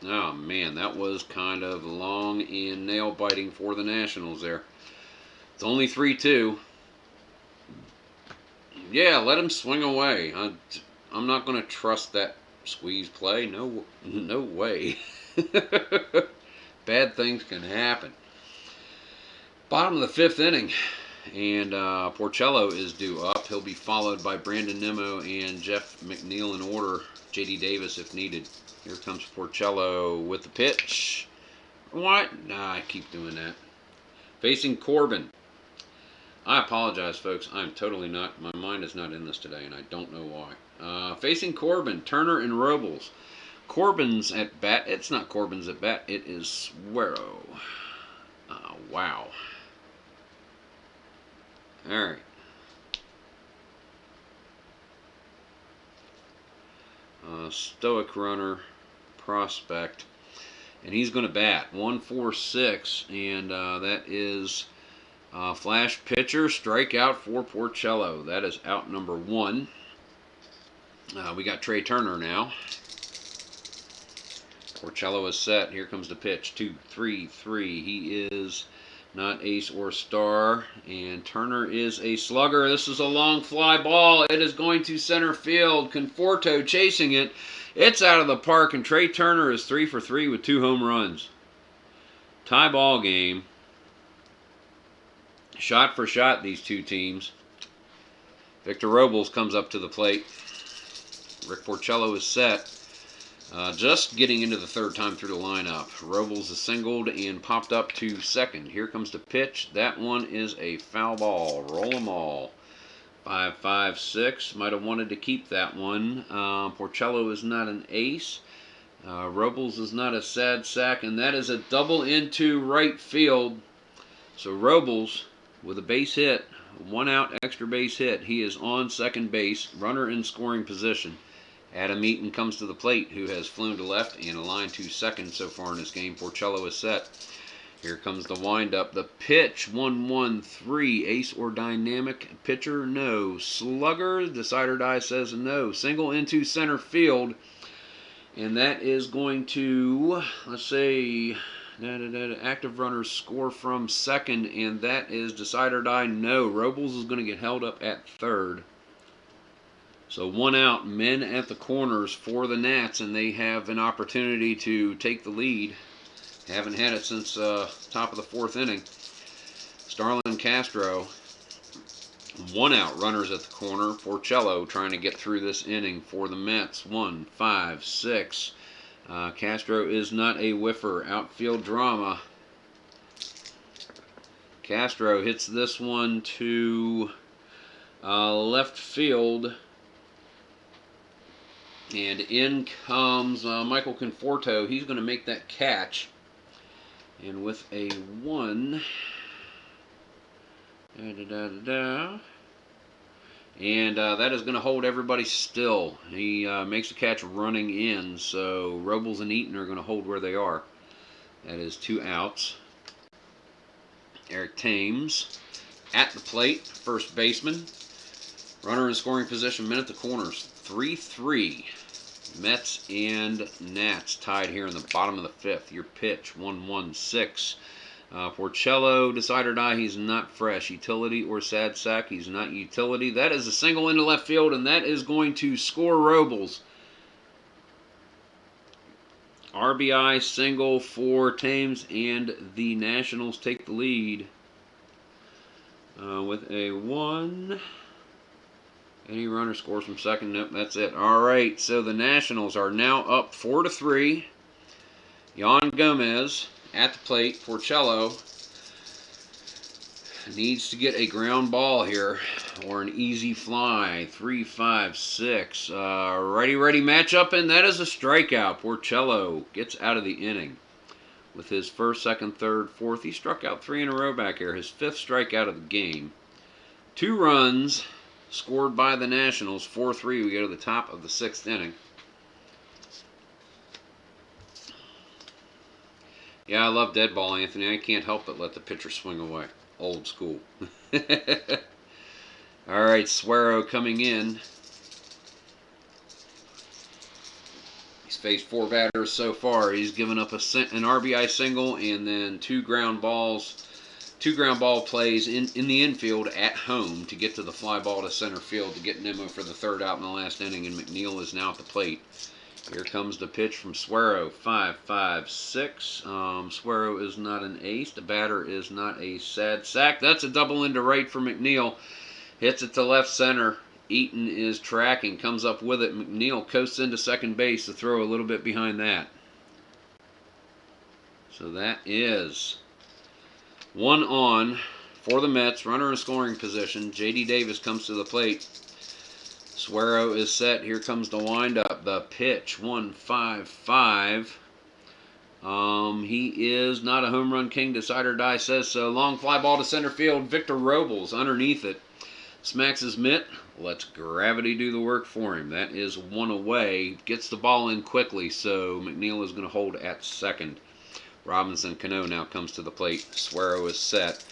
Speaker 1: Oh, man, that was kind of long and nail-biting for the Nationals there. It's only 3-2. Yeah, let him swing away. I'm not going to trust that squeeze play. No way. Bad things can happen. Bottom of the 5th inning. And Porcello is due up. He'll be followed by Brandon Nimmo and Jeff McNeil in order. J.D. Davis if needed. Here comes Porcello with the pitch. What? Nah, I keep doing that. Facing Corbin. I apologize, folks. I'm totally not. My mind is not in this today, and I don't know why. Facing Corbin, Turner and Robles. Corbin's at bat. It's not Corbin's at bat. It is Suero. Wow. All right. Stoic runner, prospect, and he's going to bat 1-4-6, and that is flash pitcher, strikeout for Porcello. That is out number 1. We got Trey Turner now. Porcello is set. Here comes the pitch. 2-3-3. He is not ace or star. And Turner is a slugger. This is a long fly ball. It is going to center field. Conforto chasing it. It's out of the park, and Trey Turner is 3 for 3 with 2 home runs. Tie ball game. Shot for shot, these two teams. Victor Robles comes up to the plate. Rick Porcello is set. Just getting into the 3rd time through the lineup. Robles is singled and popped up to 2nd. Here comes the pitch. That one is a foul ball. Roll them all. 5-5-6. Might have wanted to keep that one. Porcello is not an ace. Robles is not a sad sack. And that is a double into right field. So Robles with a base hit. 1 out extra base hit. He is on second base. Runner in scoring position. Adam Eaton comes to the plate, who has flown to left and a line to second so far in this game. Porcello is set. Here comes the windup. The pitch, 1-1-3. Ace or dynamic pitcher? No. Slugger, decider die says no. Single into center field. And that is going to, let's say, active runners score from second. And that is decider die no. Robles is going to get held up at third. So 1 out, men at the corners for the Nats, and they have an opportunity to take the lead. Haven't had it since top of the 4th inning. Starlin Castro, 1 out, runners at the corner. Porcello trying to get through this inning for the Mets. 1, 5, 6. Castro is not a whiffer. Outfield drama. Castro hits this one to left field. And in comes Michael Conforto. He's going to make that catch. And with a 1, and that is going to hold everybody still. He makes the catch running in, so Robles and Eaton are going to hold where they are. That is 2 outs. Eric Thames at the plate, first baseman. Runner in scoring position, men at the corners. 3-3. Mets and Nats tied here in the bottom of the 5th. Your pitch, 1-1-6. Porcello, decider die, he's not fresh. Utility or sad sack, he's not utility. That is a single into left field, and that is going to score Robles. RBI single for Thames, and the Nationals take the lead with a 1. Any runner scores from second? Nope, that's it. All right, so the Nationals are now up 4-3. Yan Gomez at the plate. Porcello needs to get a ground ball here or an easy fly. 3, 5, 6. Ready matchup, and that is a strikeout. Porcello gets out of the inning with his first, second, third, fourth. He struck out 3 in a row back here. His 5th strikeout of the game. 2 runs scored by the Nationals, 4-3. We go to the top of the 6th inning. Yeah, I love dead ball, Anthony. I can't help but let the pitcher swing away. Old school. All right, Suero coming in. He's faced 4 batters so far. He's given up an RBI single and then 2 ground balls. 2 ground ball plays in the infield at home to get to the fly ball to center field to get Nimmo for the 3rd out in the last inning, and McNeil is now at the plate. Here comes the pitch from Suero. 5, 5, 6. Suero is not an ace. The batter is not a sad sack. That's a double into right for McNeil. Hits it to left center. Eaton is tracking. Comes up with it. McNeil coasts into second base to throw a little bit behind that. So that is 1 on for the Mets. Runner in scoring position. J.D. Davis comes to the plate. Suero is set. Here comes the windup. The pitch. 1-5-5. He is not a home run king. Decider die says so. Long fly ball to center field. Victor Robles underneath it. Smacks his mitt. Lets gravity do the work for him. That is 1 away. Gets the ball in quickly, so McNeil is going to hold at second. Robinson Cano now comes to the plate. Suero is set.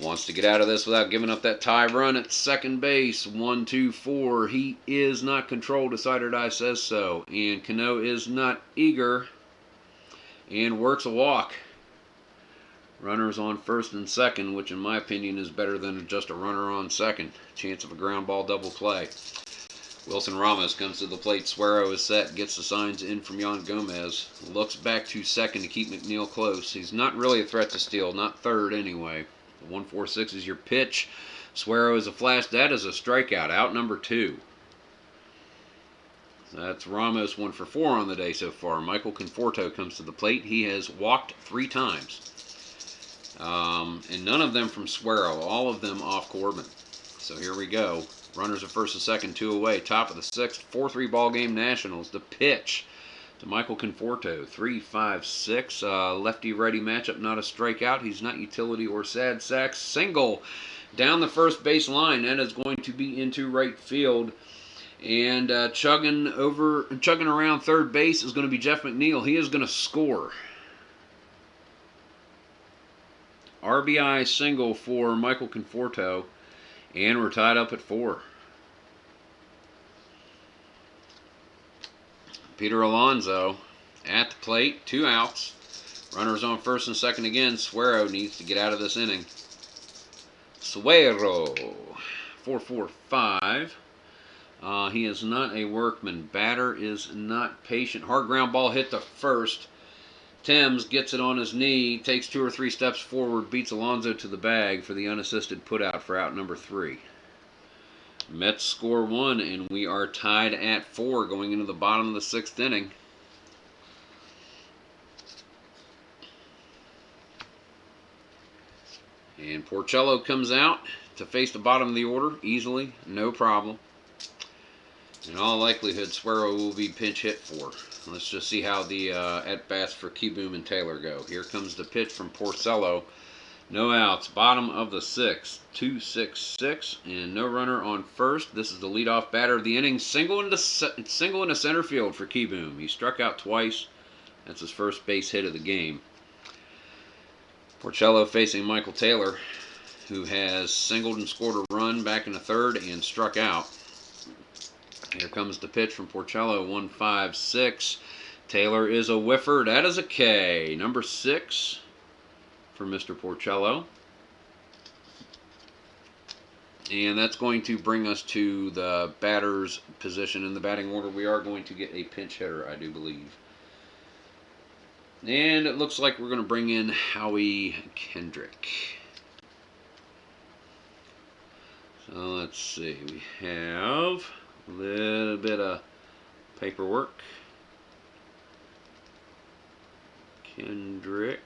Speaker 1: Wants to get out of this without giving up that tie run at second base. 1-2-4. He is not controlled. Decider die says so. And Cano is not eager. And works a walk. Runners on first and second, which in my opinion is better than just a runner on second. Chance of a ground ball double play. Wilson Ramos comes to the plate. Suero is set. Gets the signs in from Yan Gomez. Looks back to second to keep McNeil close. He's not really a threat to steal. Not third anyway. 1-4-6 is your pitch. Suero is a flash. That is a strikeout. Out number 2. That's Ramos 1 for 4 on the day so far. Michael Conforto comes to the plate. He has walked 3 times. And none of them from Suero. All of them off Corbin. So here we go. Runners at first and second, 2 away. Top of the 6th, 4-3 ball game Nationals. The pitch to Michael Conforto. 3-5-6. Lefty-righty matchup, not a strikeout. He's not utility or sad sack. Single down the first base line. That is going to be into right field. And chugging around third base is going to be Jeff McNeil. He is going to score. RBI single for Michael Conforto, and we're tied up at 4. Peter Alonso at the plate, 2 outs. Runners on first and second again. Suero needs to get out of this inning. Suero, 4-4-5. He is not a workman. Batter is not patient. Hard ground ball hit to first. Thames gets it on his knee, takes 2 or 3 steps forward, beats Alonso to the bag for the unassisted putout for out number 3. Mets score 1, and we are tied at 4 going into the bottom of the 6th inning. And Porcello comes out to face the bottom of the order easily, no problem. In all likelihood, Suero will be pinch hit for. Let's just see how the at-bats for Keyboom and Taylor go. Here comes the pitch from Porcello. No outs. Bottom of the 6th. 2-6-6. And no runner on first. This is the leadoff batter of the inning. Single into center field for Keyboom. He struck out twice. That's his first base hit of the game. Porcello facing Michael Taylor, who has singled and scored a run back in the 3rd and struck out. Here comes the pitch from Porcello, 1-5-6. Taylor is a whiffer. That is a K. Number 6 for Mr. Porcello. And that's going to bring us to the batter's position in the batting order. We are going to get a pinch hitter, I do believe. And it looks like we're going to bring in Howie Kendrick. So let's see. We have a little bit of paperwork. Kendrick.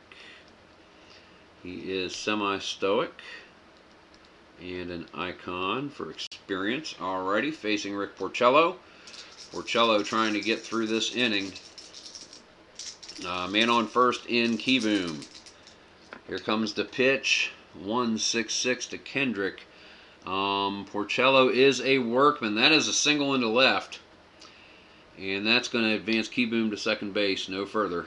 Speaker 1: He is semi-stoic and an icon for experience. Alrighty, facing Rick Porcello. Porcello trying to get through this inning. Man on first in Keyboom. Here comes the pitch. 1-6-6 to Kendrick. Porcello is a workman. That is a single into left. And that's going to advance Keyboom to second base. No further.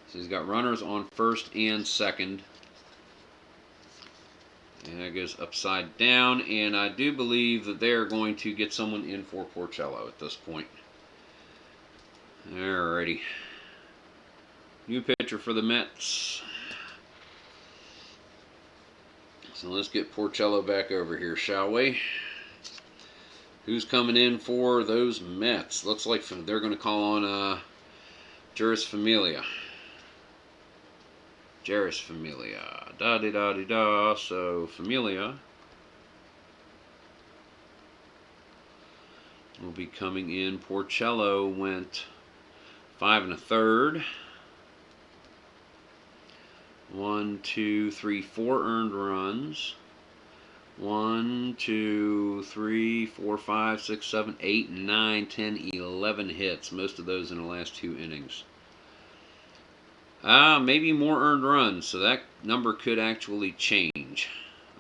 Speaker 1: So he's got runners on first and second. And that goes upside down. And I do believe that they're going to get someone in for Porcello at this point. Alrighty. New pitcher for the Mets. So let's get Porcello back over here, shall we? Who's coming in for those Mets? Looks like they're going to call on Jeurys Familia. Jeurys Familia. Da-de-da-de-da. So, Familia will be coming in. Porcello went 5 1/3. 1, 2, 3, 4 earned runs. 1, 2, 3, 4, 5, 6, 7, 8, 9, 10, 11 hits. Most of those in the last 2 innings. Maybe more earned runs, so that number could actually change.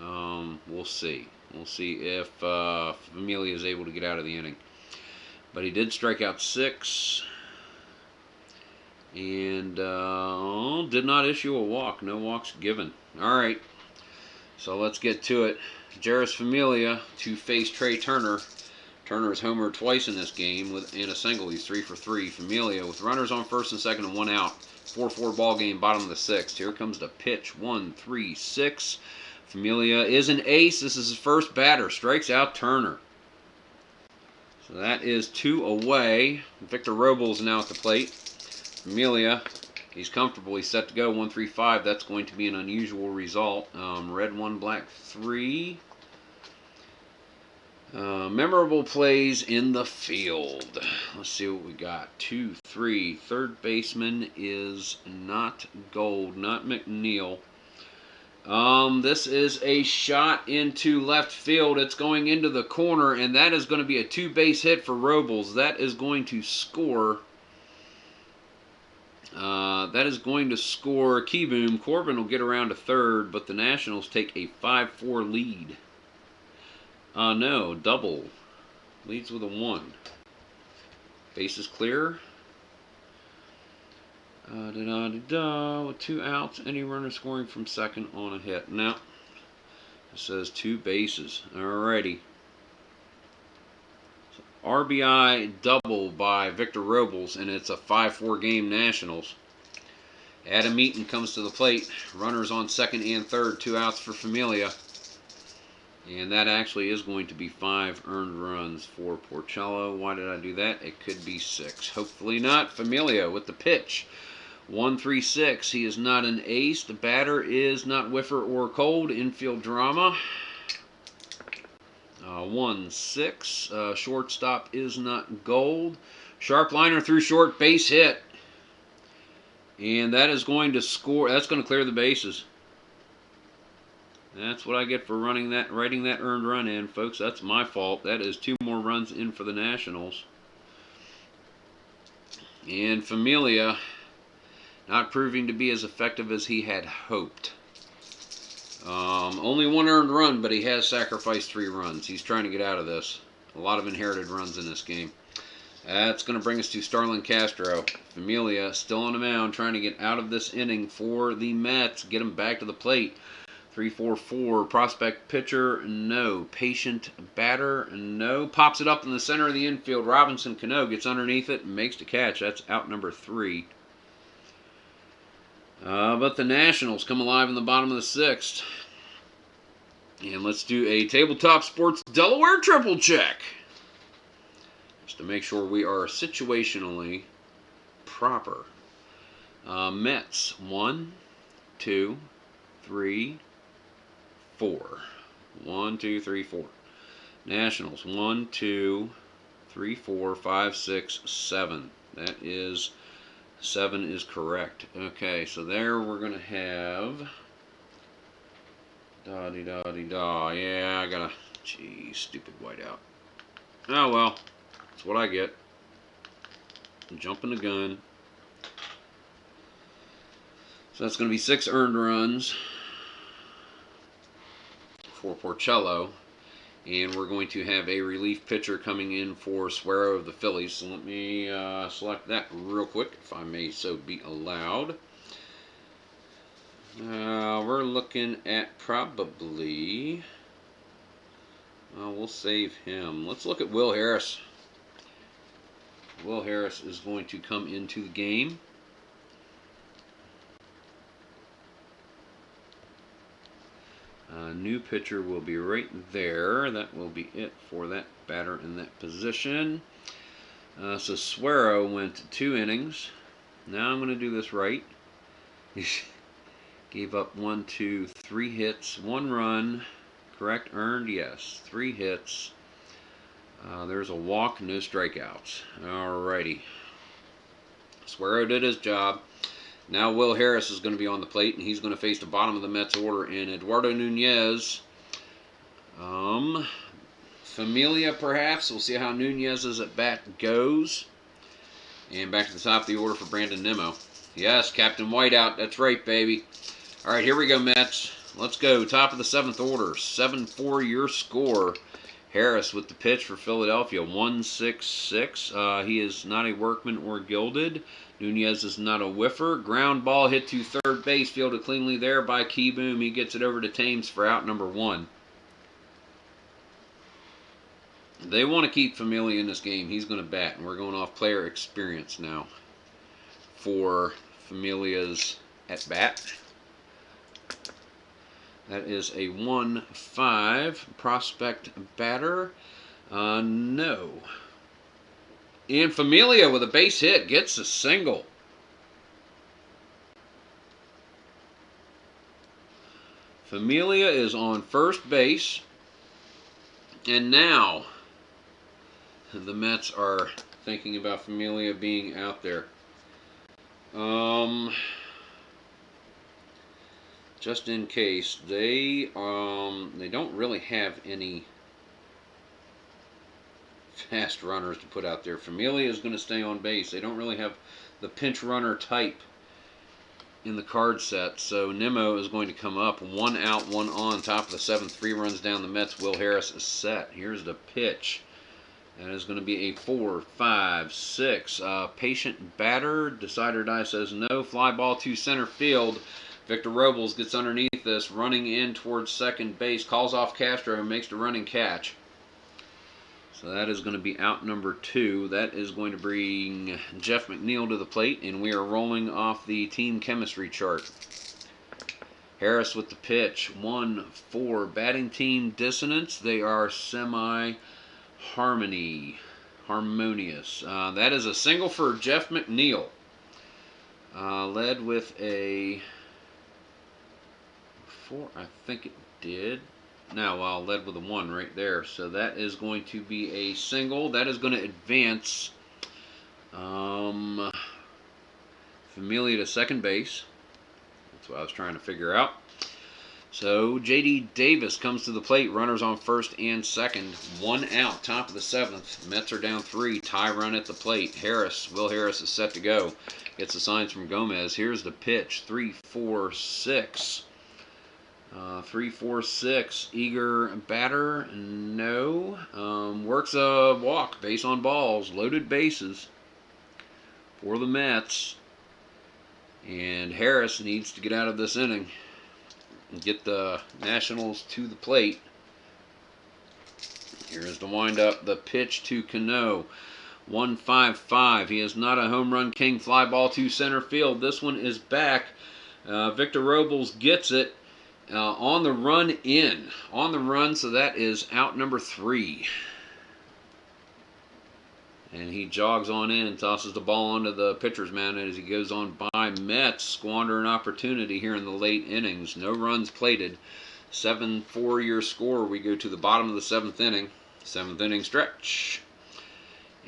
Speaker 1: We'll see. We'll see if Familia is able to get out of the inning. But he did strike out 6. And did not issue a walk. No walks given. All right. So let's get to it. Jeurys Familia to face Trey Turner. Turner has homered twice in this game in a single. He's 3 for 3. Familia with runners on first and second and 1 out. 4-4 ball game, bottom of the 6th. Here comes the pitch. 1-3-6. Familia is an ace. This is his first batter. Strikes out Turner. So that is 2 away. Victor Robles now at the plate. Familia, he's comfortable. He's set to go. 1-3-5. That's going to be an unusual result. Red 1, black 3. Memorable plays in the field. Let's see what we got. 2, 3. Third baseman is not Gold, not McNeil. This is a shot into left field. It's going into the corner, and that is going to be a 2-base hit for Robles. That is going to score. Keyboom. Corbin will get around to third, but the Nationals take a 5-4 lead. No, double. leads with a 1. Base is clear. With 2 outs, any runner scoring from second on a hit. Now, it says 2 bases. Alrighty. So, RBI double by Victor Robles, and it's a 5-4 game Nationals. Adam Eaton comes to the plate. Runners on second and third. 2 outs for Familia. And that actually is going to be 5 earned runs for Porcello. Why did I do that? It could be 6. Hopefully not. Familia with the pitch. 1-3-6. He is not an ace. The batter is not whiffer or cold. Infield drama. 1-6. Shortstop is not gold. Sharp liner through short, base hit. And that is going to score. That's going to clear the bases. That's what I get for writing that earned run in, folks. That's my fault. That is 2 more runs in for the Nationals. And Familia not proving to be as effective as he had hoped. Only 1 earned run, but he has sacrificed 3 runs. He's trying to get out of this. A lot of inherited runs in this game. That's going to bring us to Starlin Castro. Familia still on the mound, trying to get out of this inning for the Mets. Get him back to the plate. 3-4-4. Prospect pitcher, no. Patient batter, no. Pops it up in the center of the infield. Robinson Cano gets underneath it and makes the catch. That's out number 3. But the Nationals come alive in the bottom of the 6th. And let's do a Tabletop Sports Delaware triple check. Just to make sure we are situationally proper. Mets, 1, 2, 3, 4. 1, 2, 3, 4. Nationals, 1, 2, 3, 4, 5, 6, 7. That is 7 is correct. Okay, so there we're going to have da-dee-da-dee-da. Yeah, I got a stupid whiteout. Oh well, that's what I get. I'm jumping the gun. So that's going to be 6 earned runs for Porcello. And we're going to have a relief pitcher coming in for Suero of the Phillies. So let me select that real quick, if I may so be allowed. We're looking at probably... we'll save him. Let's look at Will Harris. Will Harris is going to come into the game. New pitcher will be right there. That will be it for that batter in that position. So Suero went 2 innings. Now I'm going to do this right. Gave up 1, 2, 3 hits, 1 run. Correct? Earned? Yes. 3 hits. There's a walk, no strikeouts. Alrighty. Suero did his job. Now Will Harris is going to be on the plate, and he's going to face the bottom of the Mets order in Eduardo Nunez. Familia, perhaps. We'll see how Nunez's at bat goes. And back to the top of the order for Brandon Nimmo. Yes, Captain Whiteout. That's right, baby. All right, here we go, Mets. Let's go. Top of the 7th order. 7-4 your score. Harris with the pitch for Philadelphia. 1-6-6. He is not a workman or gilded. Nunez is not a whiffer. Ground ball hit to third base. Fielded cleanly there by Keyboom. He gets it over to Thames for out number 1. They want to keep Familia in this game. He's going to bat. And we're going off player experience now for Familia's at bat. That is a 1-5 prospect batter. No. And Familia with a base hit gets a single. Familia is on first base. And now the Mets are thinking about Familia being out there. Just in case, they don't really have any fast runners to put out there. Familia is going to stay on base. They don't really have the pinch runner type in the card set. So Nimmo is going to come up. 1 out, 1 on. Top of the 7th. 3 runs down the Mets. Will Harris is set. Here's the pitch. That is going to be a 4, 5, 6. Patient batter. Decider die says no. Fly ball to center field. Victor Robles gets underneath this, running in towards second base. Calls off Castro and makes the running catch. So that is going to be out number 2. That is going to bring Jeff McNeil to the plate, and we are rolling off the team chemistry chart. Harris with the pitch. 1-4. Batting team dissonance. They are harmonious. That is a single for Jeff McNeil. Led with a 4, I think it did. No, well, led with a 1 right there. So that is going to be a single. That is going to advance Familia to second base. That's what I was trying to figure out. So J.D. Davis comes to the plate. Runners on first and second. 1 out, top of the 7th. Mets are down 3. Tie run at the plate. Will Harris is set to go. Gets the signs from Gomez. Here's the pitch. 3-4-6. 3-4-6. Eager batter. No. Works a walk. Base on balls. Loaded bases for the Mets. And Harris needs to get out of this inning and get the Nationals to the plate. Here's the windup. The pitch to Cano. 1-5-5. He is not a home run king. Fly ball to center field. This one is back. Victor Robles gets it. On the run in. On the run, so that is out number 3. And he jogs on in and tosses the ball onto the pitcher's mound as he goes on by. Mets squander an opportunity here in the late innings. No runs plated. 7-4 your score. We go to the bottom of the 7th inning. 7th inning stretch.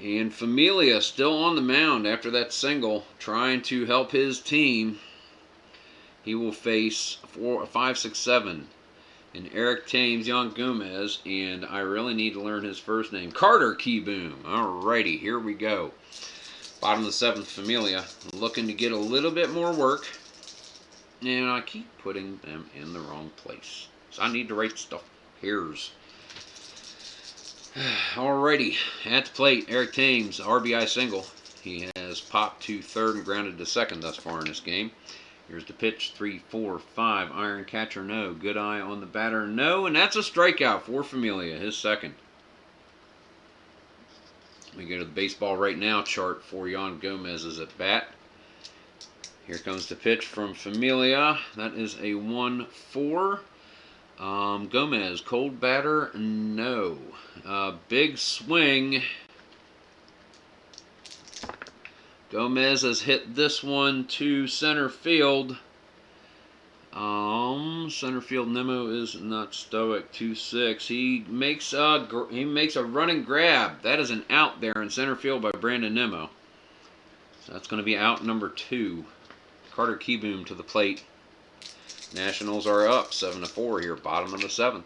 Speaker 1: And Familia still on the mound after that single, trying to help his team. He will face 4, 5, 6, 7. And Eric Thames, Young Gomez, and I really need to learn his first name, Carter Keyboom. Alrighty, here we go. Bottom of the 7th, Familia, looking to get a little bit more work. And I keep putting them in the wrong place. So I need to write stuff. Here's. Alrighty, at the plate, Eric Thames, RBI single. He has popped to third and grounded to second thus far in this game. Here's the pitch, 3-4-5, iron catcher, no. Good eye on the batter, no. And that's a strikeout for Familia, his second. We go to the baseball right now chart for Young Gomez's at bat. Here comes the pitch from Familia. That is a 1-4. Gomez, cold batter, no. Big swing. Gomez has hit this one to center field. Center field Nemo is not stoic. 2-6. He makes a running grab. That is an out there in center field by Brandon Nemo. So that's going to be out number 2. Carter Keyboom to the plate. Nationals are up 7-4 here, bottom of the 7th.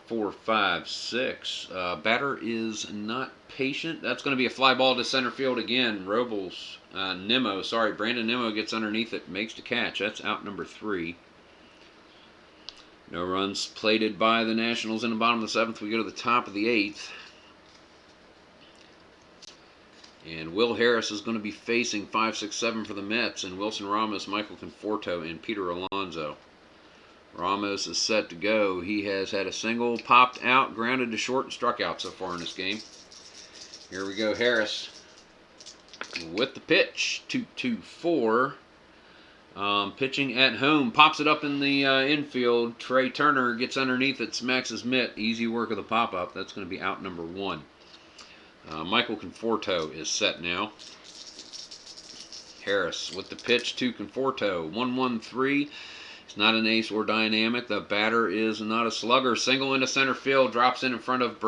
Speaker 1: 4, 5, 6. Batter is not patient. That's going to be a fly ball to center field again. Brandon Nemo gets underneath it, makes the catch. That's out number 3. No runs plated by the Nationals in the bottom of the 7th. We go to the top of the 8th. And Will Harris is going to be facing 5, 6, 7 for the Mets, and Wilson Ramos, Michael Conforto, and Peter Alonso. Ramos is set to go. He has had a single, popped out, grounded to short, and struck out so far in this game. Here we go, Harris with the pitch. 2-2-4. Pitching at home. Pops it up in the infield. Trey Turner gets underneath it, smacks his mitt. Easy work of the pop-up. That's going to be out number 1. Michael Conforto is set now. Harris with the pitch to Conforto. 1-1-3. It's not an ace or dynamic. The batter is not a slugger. Single into center field. Drops in front of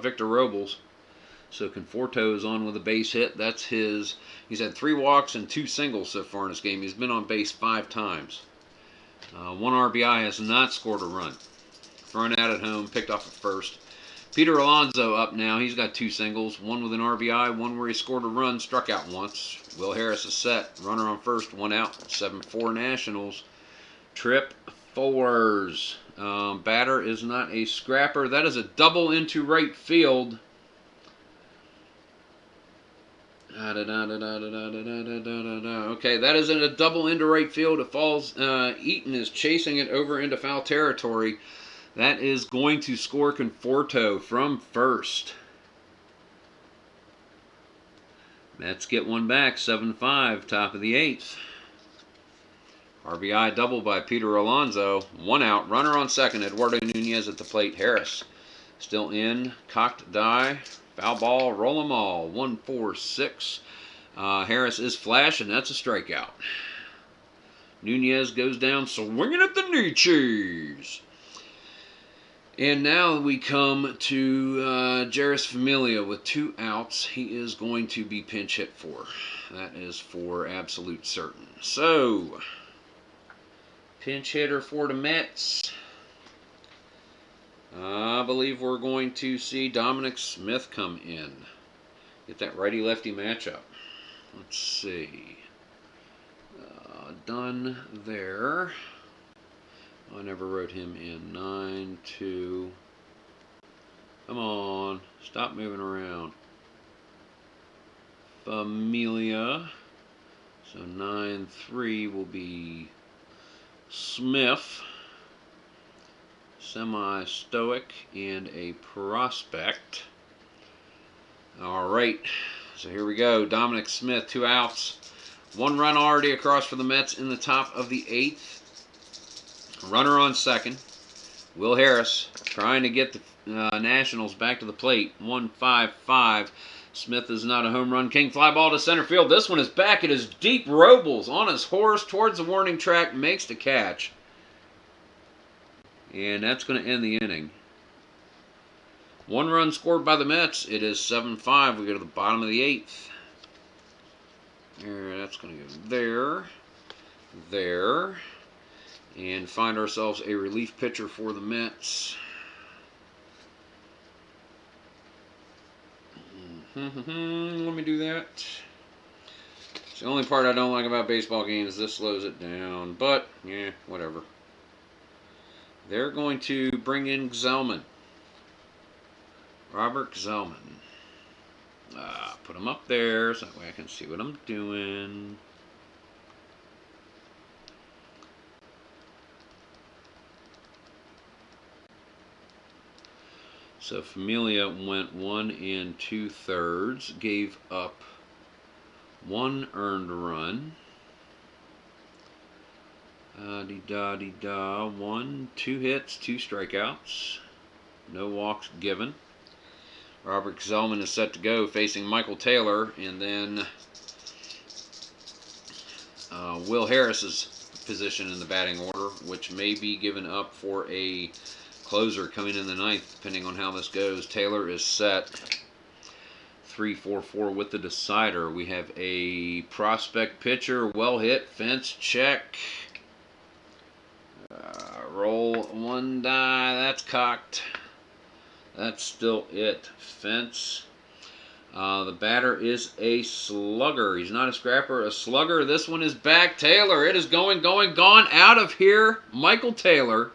Speaker 1: Victor Robles. So Conforto is on with a base hit. That's his. He's had 3 walks and 2 singles so far in this game. He's been on base 5 times. 1 RBI, has not scored a run. Thrown out at home, picked off at first. Peter Alonso up now. He's got 2 singles, 1 with an RBI, 1 where he scored a run, struck out once. Will Harris is set. Runner on first, 1 out. 7-4 Nationals. Trip fours. Batter is not a scrapper. That is a double into right field. Okay, that is in a double into right field. It falls. Eaton is chasing it over into foul territory. That is going to score Conforto from first. Mets get one back, 7-5, top of the 8th. RBI double by Peter Alonso. One out. Runner on second. Eduardo Nunez at the plate. Harris still in. Cocked die. Foul ball. Roll them all. 1-4-6. Harris is flash, and that's a strikeout. Nunez goes down swinging at the knee cheese. And now we come to Jeurys Familia with 2 outs. He is going to be pinch hit for. That is for absolute certain. So, pinch hitter for the Mets. I believe we're going to see Dominic Smith come in. Get that righty-lefty matchup. Let's see. Done there. I never wrote him in. 9-2. Come on. Stop moving around. Familia. So 9-3 will be Smith. Semi-stoic and a prospect. All right. So here we go. Dominic Smith, 2 outs. 1 run already across for the Mets in the top of the 8th. Runner on second. Will Harris trying to get the Nationals back to the plate. 1-5-5. Smith is not a home run king. Fly ball to center field. This one is back. It is deep. Robles on his horse towards the warning track. Makes the catch. And that's going to end the inning. 1 run scored by the Mets. It is 7-5. We go to the bottom of the 8th. That's going to go there. There. And find ourselves a relief pitcher for the Mets. Let me do that. It's the only part I don't like about baseball games. This slows it down. But, yeah, whatever. They're going to bring in Zellman. Robert Zellman. Put him up there so that way I can see what I'm doing. So Familia went 1 2/3, gave up 1 earned run. 1, 2 hits, 2 strikeouts, no walks given. Robert Zellman is set to go facing Michael Taylor, and then Will Harris's position in the batting order, which may be given up for a closer coming in the 9th, depending on how this goes. Taylor is set. 3-4-4 with the decider. We have a prospect pitcher, well hit, fence check. Roll 1 die. That's cocked. That's still it. Fence. The batter is a slugger. He's not a scrapper, a slugger. This one is back. Taylor. It is gone out of here. Michael Taylor.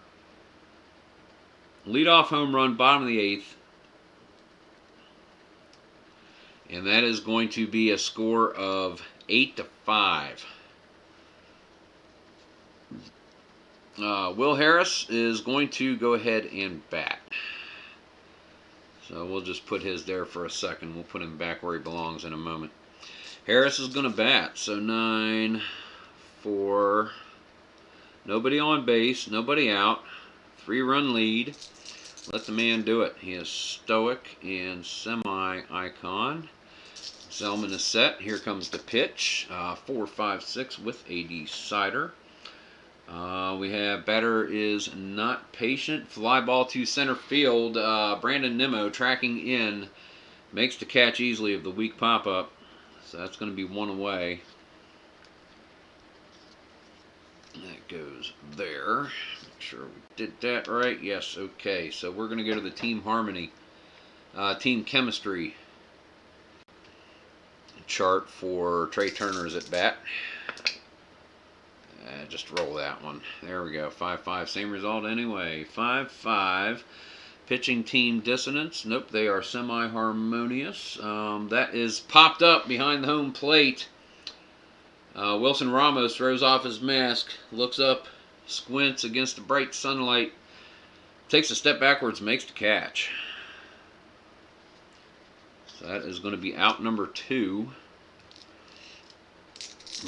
Speaker 1: Leadoff home run, bottom of the 8th. And that is going to be a score of 8-5. Will Harris is going to go ahead and bat. So we'll just put his there for a second. We'll put him back where he belongs in a moment. Harris is going to bat. So 9-4. Nobody on base. Nobody out. 3-run lead. Let the man do it. He is stoic and semi-icon. Zellman is set. Here comes the pitch. 4-5-6 with a decider. We have batter is not patient. Fly ball to center field. Brandon Nimmo tracking in. Makes the catch easily of the weak pop-up. So that's going to be 1 away. That goes there. Make sure we did that right. Yes, okay. So we're going to go to the team harmony, team chemistry chart for Trey Turner's at bat. just roll that one. There we go. 5-5. Same result anyway. 5-5. Pitching team dissonance. Nope, they are semi-harmonious. That is popped up behind the home plate. Wilson Ramos throws off his mask, looks up, squints against the bright sunlight, takes a step backwards, makes the catch. So that is going to be out number 2.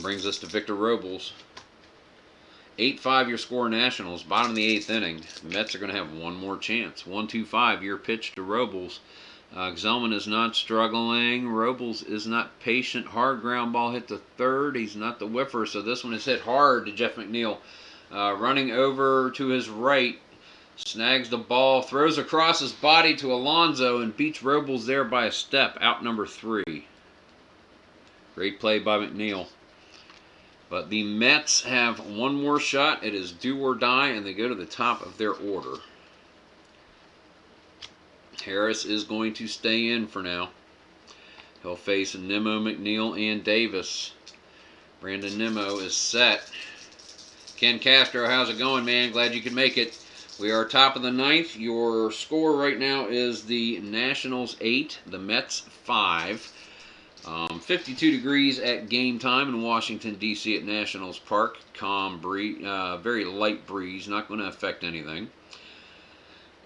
Speaker 1: Brings us to Victor Robles. 8-5 your score, Nationals. Bottom of the 8th inning. Mets are going to have one more chance. 1-2-5 your pitch to Robles. Gzelman is not struggling. Robles is not patient. Hard ground ball hit to third. He's not the whiffer, so this one is hit hard to Jeff McNeil. Running over to his right. Snags the ball. Throws across his body to Alonso and beats Robles there by a step. Out number 3. Great play by McNeil. But the Mets have one more shot. It is do or die, and they go to the top of their order. Harris is going to stay in for now. He'll face Nimmo, McNeil, and Davis. Brandon Nimmo is set. Ken Castro, how's it going, man? Glad you could make it. We are top of the 9th. Your score right now is the Nationals 8, the Mets 5. 52 degrees at game time in Washington, D.C. at Nationals Park. Calm breeze, very light breeze, not going to affect anything.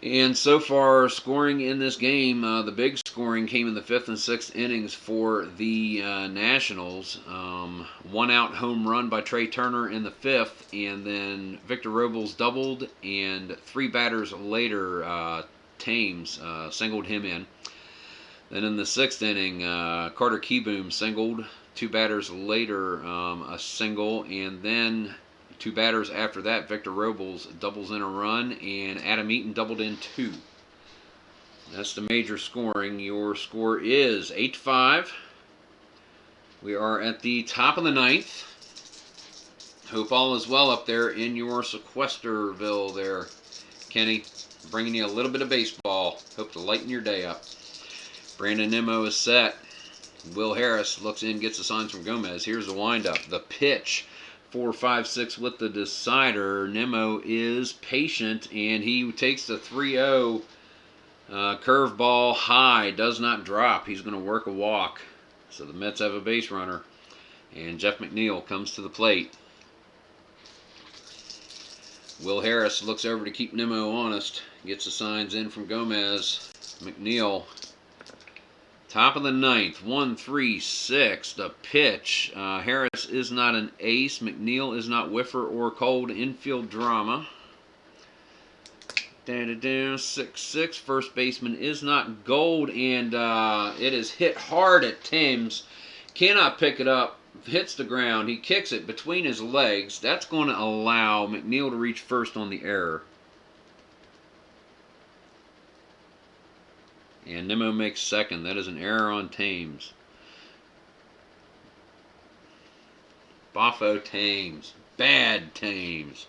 Speaker 1: And so far, scoring in this game, the big scoring came in the 5th and 6th innings for the Nationals. 1-out home run by Trey Turner in the 5th, and then Victor Robles doubled, and 3 batters later, Thames singled him in. Then in the 6th inning, Carter Keyboom singled. 2 batters later, a single. And then 2 batters after that, Victor Robles doubles in a run. And Adam Eaton doubled in 2. That's the major scoring. Your score is 8-5. We are at the top of the 9th. Hope all is well up there in your Sequesterville there, Kenny. Bringing you a little bit of baseball. Hope to lighten your day up. Brandon Nimmo is set. Will Harris looks in, gets the signs from Gomez. Here's the windup. The pitch. 4-5-6 with the decider. Nimmo is patient, and he takes the 3-0 curveball high. Does not drop. He's going to work a walk. So the Mets have a base runner. And Jeff McNeil comes to the plate. Will Harris looks over to keep Nimmo honest. Gets the signs in from Gomez. McNeil. Top of the 9th, 1-3-6, the pitch. Harris is not an ace. McNeil is not whiffer or cold. Infield drama. 6-6, first baseman is not gold, and it is hit hard at Thames. Cannot pick it up. Hits the ground. He kicks it between his legs. That's going to allow McNeil to reach first on the error. And Nimmo makes second. That is an error on Thames. Boffo Thames. Bad Thames.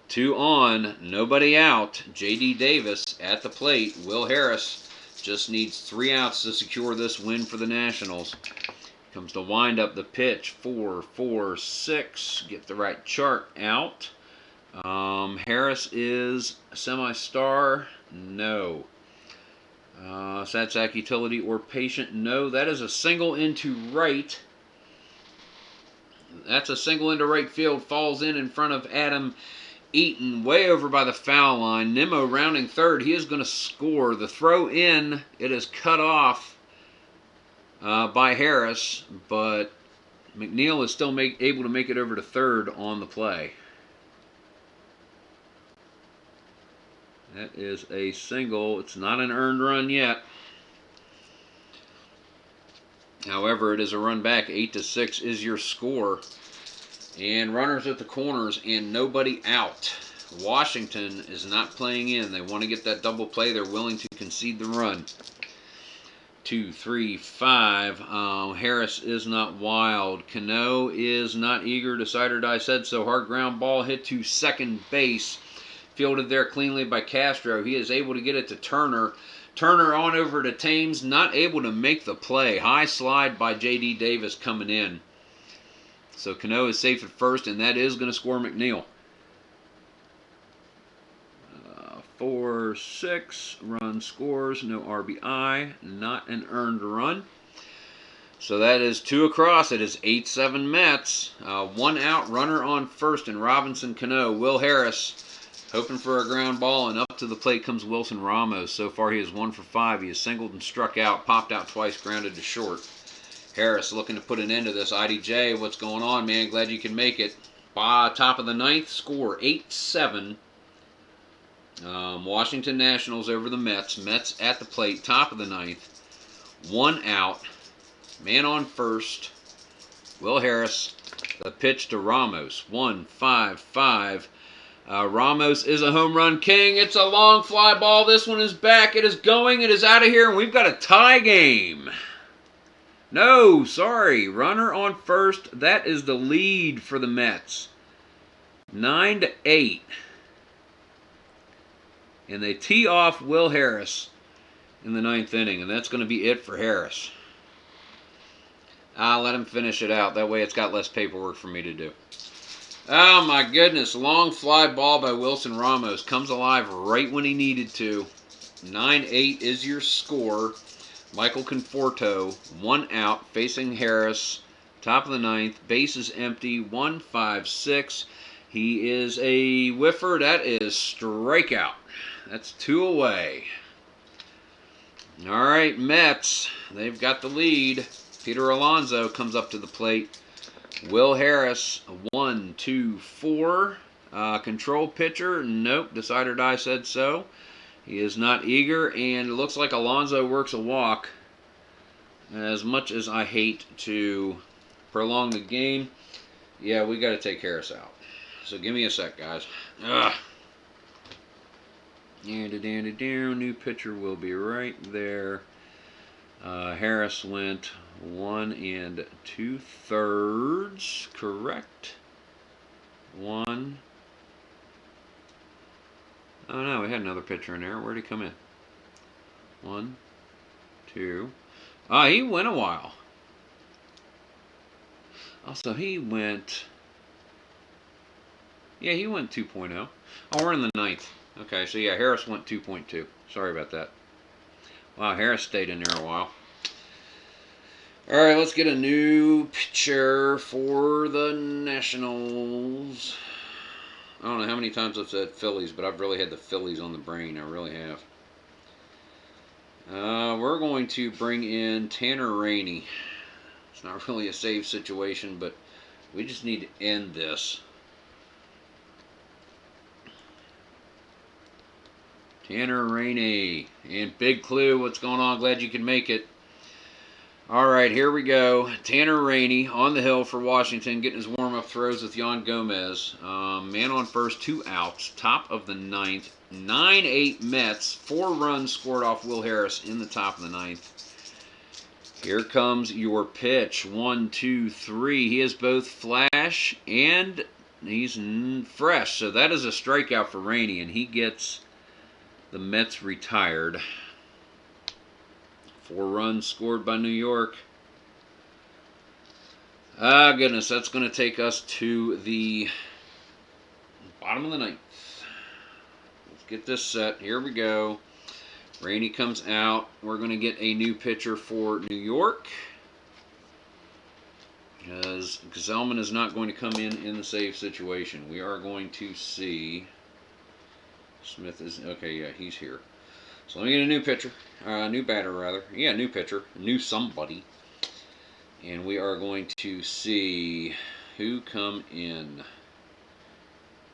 Speaker 1: 2 on, nobody out. J.D. Davis at the plate. Will Harris just needs 3 outs to secure this win for the Nationals. Comes to wind up the pitch. 4-4-6. Get the right chart out. Harris is a semi-star. No. Satsack utility or patient. No, that is a single into right. That's a single into right field. Falls in front of Adam Eaton. Way over by the foul line. Nimmo rounding third. He is going to score. The throw in. It is cut off by Harris. But McNeil is still able to make it over to third on the play. That is a single. It's not an earned run yet. However, it is a run back. 8-6 is your score. And runners at the corners and nobody out. Washington is not playing in. They want to get that double play. They're willing to concede the run. 2, 3, 5. Harris is not wild. Cano is not eager. Decider die said so. Hard ground ball hit to second base. Fielded there cleanly by Castro. He is able to get it to Turner. Turner on over to Thames. Not able to make the play. High slide by J.D. Davis coming in. So Cano is safe at first, and that is going to score McNeil. 4, 6, run scores, no RBI, not an earned run. So that is 2 across. It is 8-7 Mets. 1 out, runner on first, and Robinson Cano. Will Harris hoping for a ground ball, and up to the plate comes Wilson Ramos. So far he is 1 for 5. He has singled and struck out, popped out twice, grounded to short. Harris looking to put an end to this. IDJ, what's going on, man? Glad you can make it. Top of the 9th, score 8-7. Washington Nationals over the Mets. Mets at the plate, top of the 9th. 1 out. Man on first. Will Harris. The pitch to Ramos. 1-5-5. Ramos is a home run king. It's a long fly ball. This one is back. It is going. It is out of here. And we've got a tie game. No, sorry. Runner on first. That is the lead for the Mets. 9-8. And they tee off Will Harris in the 9th inning. And that's going to be it for Harris. I'll let him finish it out. That way it's got less paperwork for me to do. Oh my goodness. Long fly ball by Wilson Ramos. Comes alive right when he needed to. 9-8 is your score. Michael Conforto, 1 out, facing Harris. Top of the 9th. Bases empty. 1-5-6. He is a whiffer. That is strikeout. That's 2 away. All right, Mets. They've got the lead. Peter Alonso comes up to the plate. Will Harris, 1, 2, 4. Control pitcher, nope. Decide or die said so. He is not eager, and it looks like Alonso works a walk. As much as I hate to prolong the game, yeah, we got to take Harris out. So give me a sec, guys. Ugh. New pitcher will be right there. Harris went 1 2/3, correct? 1. Oh no, we had another pitcher in there. Where'd he come in? 1, 2. He went a while. Also, he went. Yeah, he went 2.0. Oh, we're in the 9th. Okay, so yeah, Harris went 2.2. Sorry about that. Wow, Harris stayed in there a while. All right, let's get a new pitcher for the Nationals. I don't know how many times I've said Phillies, but I've really had the Phillies on the brain. I really have. We're going to bring in Tanner Rainey. It's not really a save situation, but we just need to end this. Tanner Rainey. And Big Clue, what's going on? Glad you could make it. All right, here we go. Tanner Rainey on the hill for Washington, getting his warm-up throws with Yan Gomez. Man on first, 2 outs. Top of the 9th. 9-8 Mets. 4 runs scored off Will Harris in the top of the 9th. Here comes your pitch. 1, 2, 3. He is both flash and he's fresh. So that is a strikeout for Rainey, and he gets the Mets retired. 4 runs scored by New York. Goodness, that's going to take us to the bottom of the 9th. Let's get this set. Here we go. Rainey comes out. We're going to get a new pitcher for New York, because Zellman is not going to come in the save situation. We are going to see Smith is, okay, yeah, he's here. So let me get a new pitcher, new batter rather. Yeah, new pitcher, new somebody. And we are going to see who come in.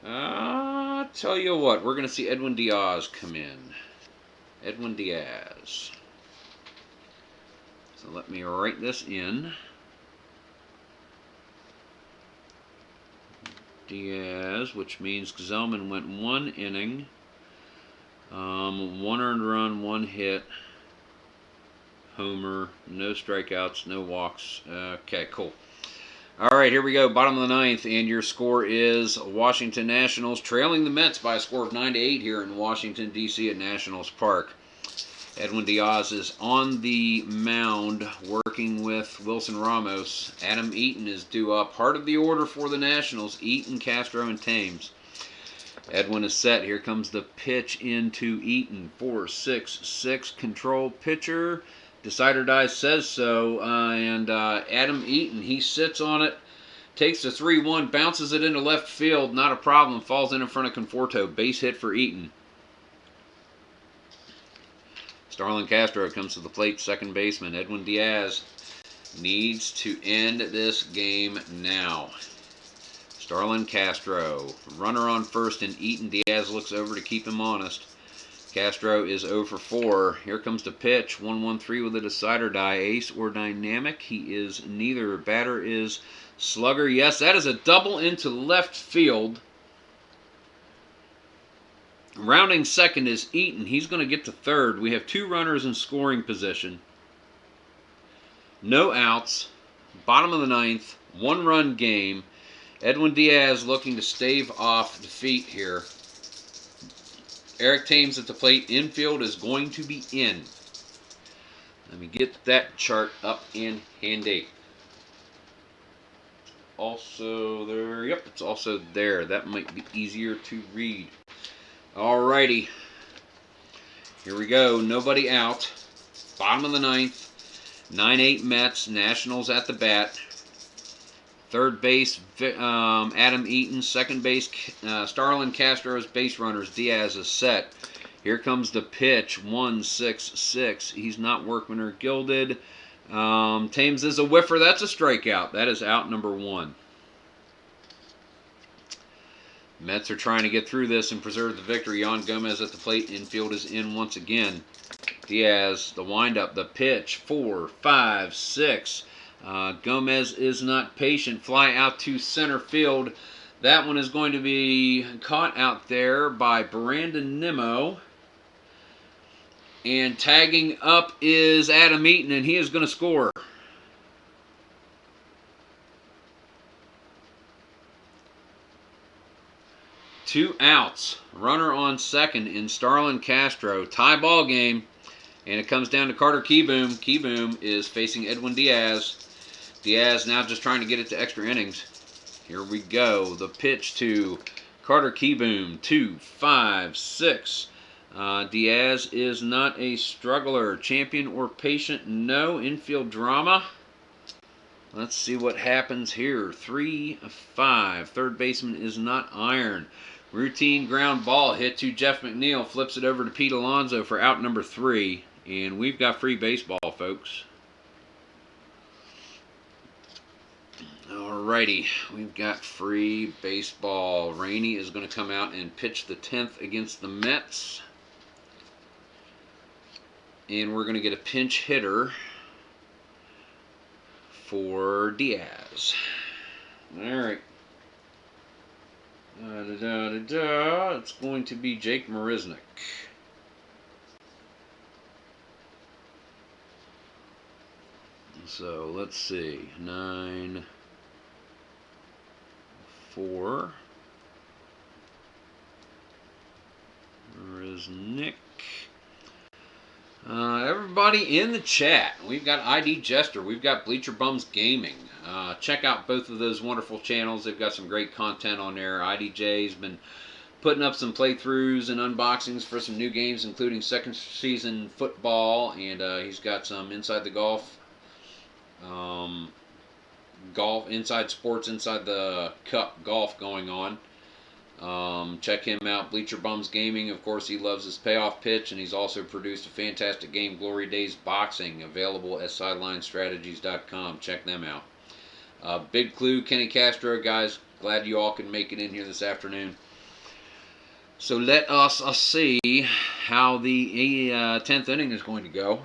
Speaker 1: Tell you what, we're going to see Edwin Diaz come in. Edwin Diaz. So let me write this in. Diaz, which means Zellman went 1 inning. 1 earned run, 1 hit. Homer, no strikeouts, no walks. Okay, cool. All right, here we go. Bottom of the 9th, and your score is Washington Nationals trailing the Mets by a score of 9-8 here in Washington, D.C. at Nationals Park. Edwin Diaz is on the mound working with Wilson Ramos. Adam Eaton is due up. Heart of the order for the Nationals, Eaton, Castro, and Thames. Edwin is set. Here comes the pitch into Eaton. 4-6-6 control pitcher. Decider die says so. And Adam Eaton, he sits on it. Takes the 3-1, bounces it into left field. Not a problem. Falls in front of Conforto. Base hit for Eaton. Starlin Castro comes to the plate. Second baseman Edwin Diaz needs to end this game now. Starlin Castro. Runner on first, and Eaton. Diaz looks over to keep him honest. Castro is 0 for 4. Here comes the pitch. 1-1-3 with a decider die. Ace or dynamic? He is neither. Batter is slugger. Yes, that is a double into left field. Rounding second is Eaton. He's going to get to third. We have 2 runners in scoring position. No outs. Bottom of the 9th. 1-run game. Edwin Diaz looking to stave off defeat here. Eric Thames at the plate. Infield is going to be in. Let me get that chart up in handy. Also there. Yep, it's also there. That might be easier to read. Alrighty. Here we go. Nobody out. Bottom of the 9th. 9-8 Mets. Nationals at the bat. Third base, Adam Eaton. Second base, Starlin Castro's base runners. Diaz is set. Here comes the pitch. 1-6-6. He's not workman or gilded. Thames is a whiffer. That's a strikeout. That is out number 1. Mets are trying to get through this and preserve the victory. Yan Gomez at the plate. Infield is in once again. Diaz, the windup, the pitch. 4-5-6. Gomez is not patient. Fly out to center field. That one is going to be caught out there by Brandon Nimmo. And tagging up is Adam Eaton, and he is going to score. Two outs. Runner on second in Starlin Castro. Tie ball game. And it comes down to Carter Kieboom. Kieboom is facing Edwin Diaz. Diaz now just trying to get it to extra innings. Here we go. The pitch to Carter Kieboom. 2-5-6. Diaz is not a struggler. Champion or patient? No. Infield drama. Let's see what happens here. 3-5. Third baseman is not iron. Routine ground ball hit to Jeff McNeil. Flips it over to Pete Alonso for out number 3. And we've got free baseball, folks. Alrighty, we've got free baseball. Rainey is going to come out and pitch the 10th against the Mets. And we're going to get a pinch hitter for Diaz. Alright. It's going to be Jake Marisnik. So let's see. 9-4. Marisnik. Everybody in the chat. We've got ID Jester. We've got Bleacher Bums Gaming. Check out both of those wonderful channels. They've got some great content on there. IDJ's been putting up some playthroughs and unboxings for some new games, including second season football, and he's got some Inside the Golf, Inside Sports, Inside the Cup golf going on. Check him out, Bleacher Bums Gaming. Of course, he loves his payoff pitch, and he's also produced a fantastic game, Glory Days Boxing, available at SidelineStrategies.com. Check them out. Big Clue, Kenny Castro, guys. Glad you all can make it in here this afternoon. So let us see how the 10th inning is going to go.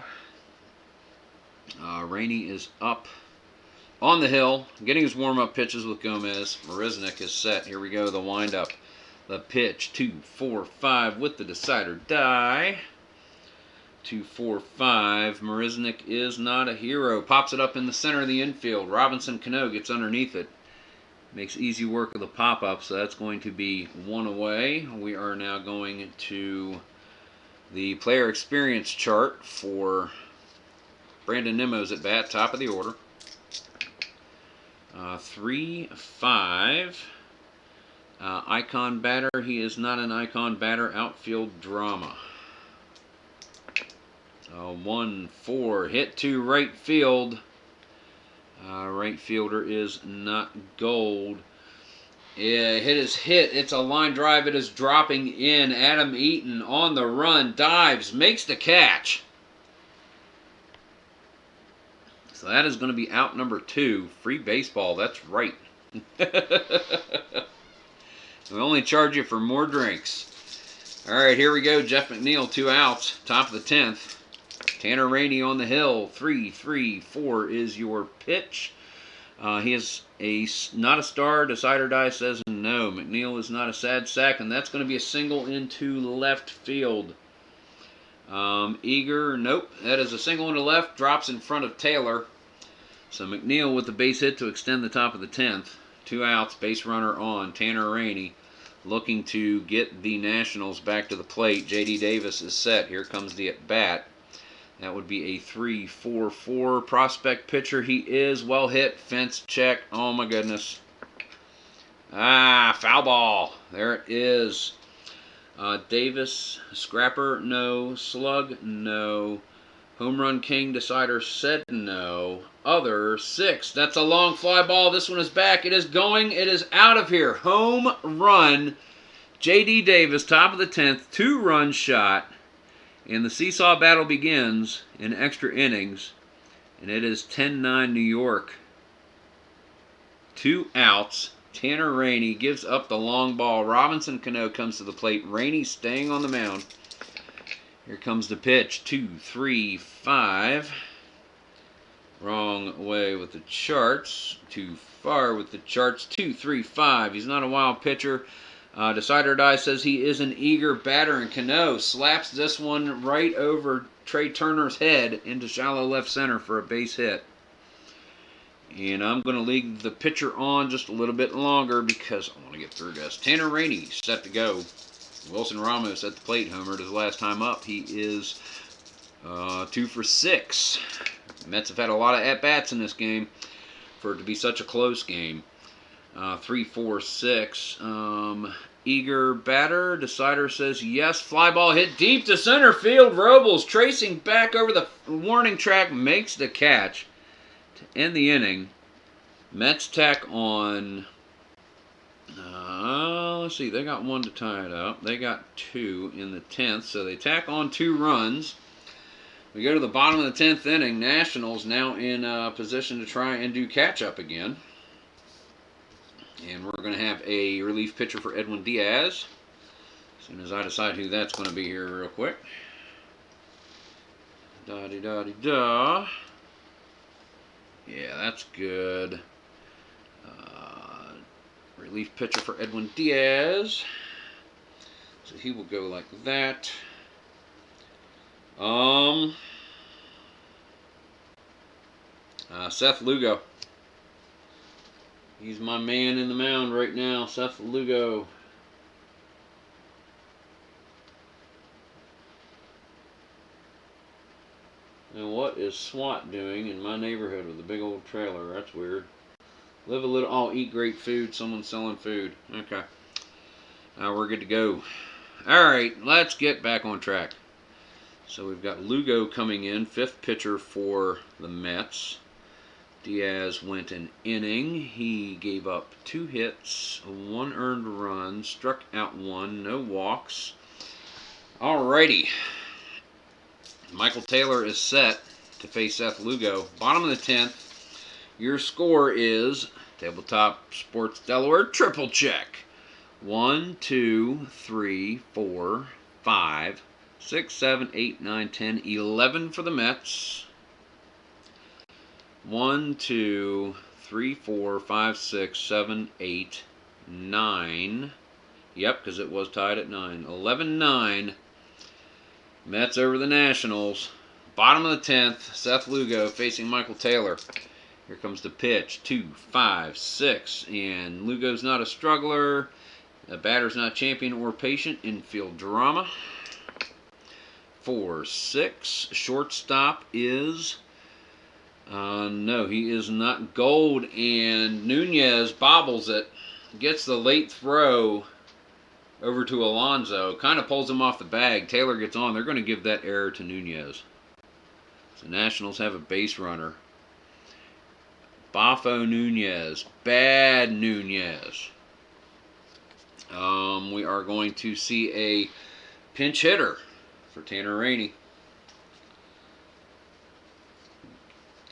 Speaker 1: Rainey is up on the hill, getting his warm-up pitches with Gomez. Marisnik is set. Here we go, the windup. The pitch, 2-4-5 with the decider die. 2-4-5. Marisnik is not a hero. Pops it up in the center of the infield. Robinson Cano gets underneath it. Makes easy work of the pop-up, so that's going to be one away. We are now going to The player experience chart for Brandon Nimmo's at bat, top of the order. 3-5. Icon batter. He is not an icon batter. Outfield drama. 1-4. Hit to right field. Right fielder is not gold. Yeah, hit is hit. It's a line drive. It is dropping in. Adam Eaton on the run. Dives. Makes the catch. So that is going to be out number 2. Free baseball. That's right. We only charge you for more drinks. All right, here we go. Jeff McNeil, 2 outs. Top of the 10th. Tanner Rainey on the hill. 3-3-4 is your pitch. He is not a star. Decide or Die says no. McNeil is not a sad sack, and that's going to be a single into left field. Eager, nope. That is a single into left. Drops in front of Taylor. So McNeil with the base hit to extend the top of the 10th. 2 outs, base runner on. Tanner Rainey looking to get the Nationals back to the plate. J.D. Davis is set. Here comes the at-bat. That would be a 3-4-4 prospect pitcher. He is well hit. Fence check. Oh my goodness. Foul ball. There it is. Davis, scrapper, no. Slug, no. Home run king decider said no. Other, 6. That's a long fly ball. This one is back. It is going. It is out of here. Home run. J.D. Davis, top of the 10th. 2-run shot. And the seesaw battle begins in extra innings. And it is 10-9 New York. 2 outs. Tanner Rainey gives up the long ball. Robinson Cano comes to the plate. Rainey staying on the mound. Here comes the pitch. 2-3-5. Wrong way with the charts. Too far with the charts. 2-3-5. He's not a wild pitcher. Decide or Die says he is an eager batter, and Cano slaps this one right over Trey Turner's head into shallow left center for a base hit. And I'm going to leave the pitcher on just a little bit longer because I want to get through this. Tanner Rainey set to go. Wilson Ramos at the plate, homered his last time up. He is 2 for 6. The Mets have had a lot of at-bats in this game for it to be such a close game. 3-4-6. Eager batter. Decider says yes. Fly ball hit deep to center field. Robles tracing back over the warning track makes the catch to end the inning. Mets tack on. Let's see. They got 1 to tie it up. They got 2 in the 10th, so they tack on 2 runs. We go to the bottom of the 10th inning. Nationals now in position to try and do catch-up again. And we're going to have a relief pitcher for Edwin Diaz. As soon as I decide who that's going to be here real quick. Da-de-da-de-da. Yeah, that's good. Relief pitcher for Edwin Diaz. So he will go like that. Seth Lugo. He's my man in the mound right now, Seth Lugo. And what is SWAT doing in my neighborhood with a big old trailer? That's weird. Live a little, oh, eat great food. Someone's selling food. Okay. We're good to go. Alright, let's get back on track. So we've got Lugo coming in, 5th pitcher for the Mets. Diaz went an inning. He gave up 2 hits, 1 earned run, struck out 1, no walks. Alrighty. Michael Taylor is set to face Seth Lugo. Bottom of the 10th. Your score is Tabletop Sports Delaware Triple Check. 1, 2, 3, 4, 5, 6, 7, 8, 9, 10, 11 for the Mets. 1, 2, 3, 4, 5, 6, 7, 8, 9. Yep, because it was tied at 9. 11-9. Mets over the Nationals. Bottom of the 10th, Seth Lugo facing Michael Taylor. Here comes the pitch. 2, 5, 6. And Lugo's not a struggler. The batter's not champion or patient. Infield drama. 4, 6. Shortstop is... no, he is not gold. And Nunez bobbles it. Gets the late throw over to Alonso. Kind of pulls him off the bag. Taylor gets on. They're going to give that error to Nunez. So Nationals have a base runner. Bafo Nunez. Bad Nunez. We are going to see a pinch hitter for Tanner Rainey.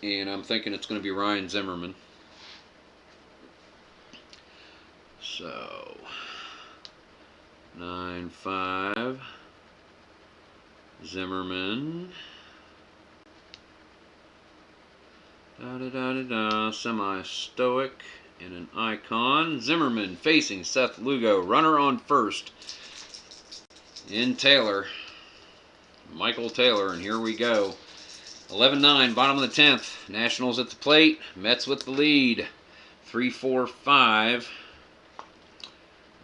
Speaker 1: And I'm thinking it's going to be Ryan Zimmerman. So, 9-5. Zimmerman. Da-da-da-da-da. Semi-stoic and an icon. Zimmerman facing Seth Lugo. Runner on first. In Taylor. Michael Taylor, and here we go. 11-9, bottom of the 10th. Nationals at the plate. Mets with the lead. 3-4-5.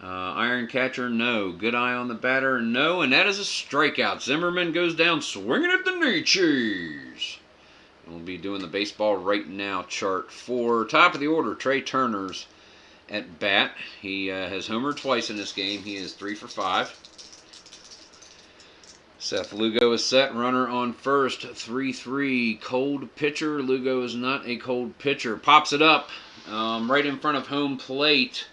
Speaker 1: Iron catcher, no. Good eye on the batter, no. And that is a strikeout. Zimmerman goes down swinging at the knee cheese. We'll be doing the baseball right now chart for top of the order. Trey Turner's at bat. He has homered twice in this game. He is 3 for 5. Seth Lugo is set. Runner on first. 3-3. Cold pitcher. Lugo is not a cold pitcher. Pops it up right in front of home plate.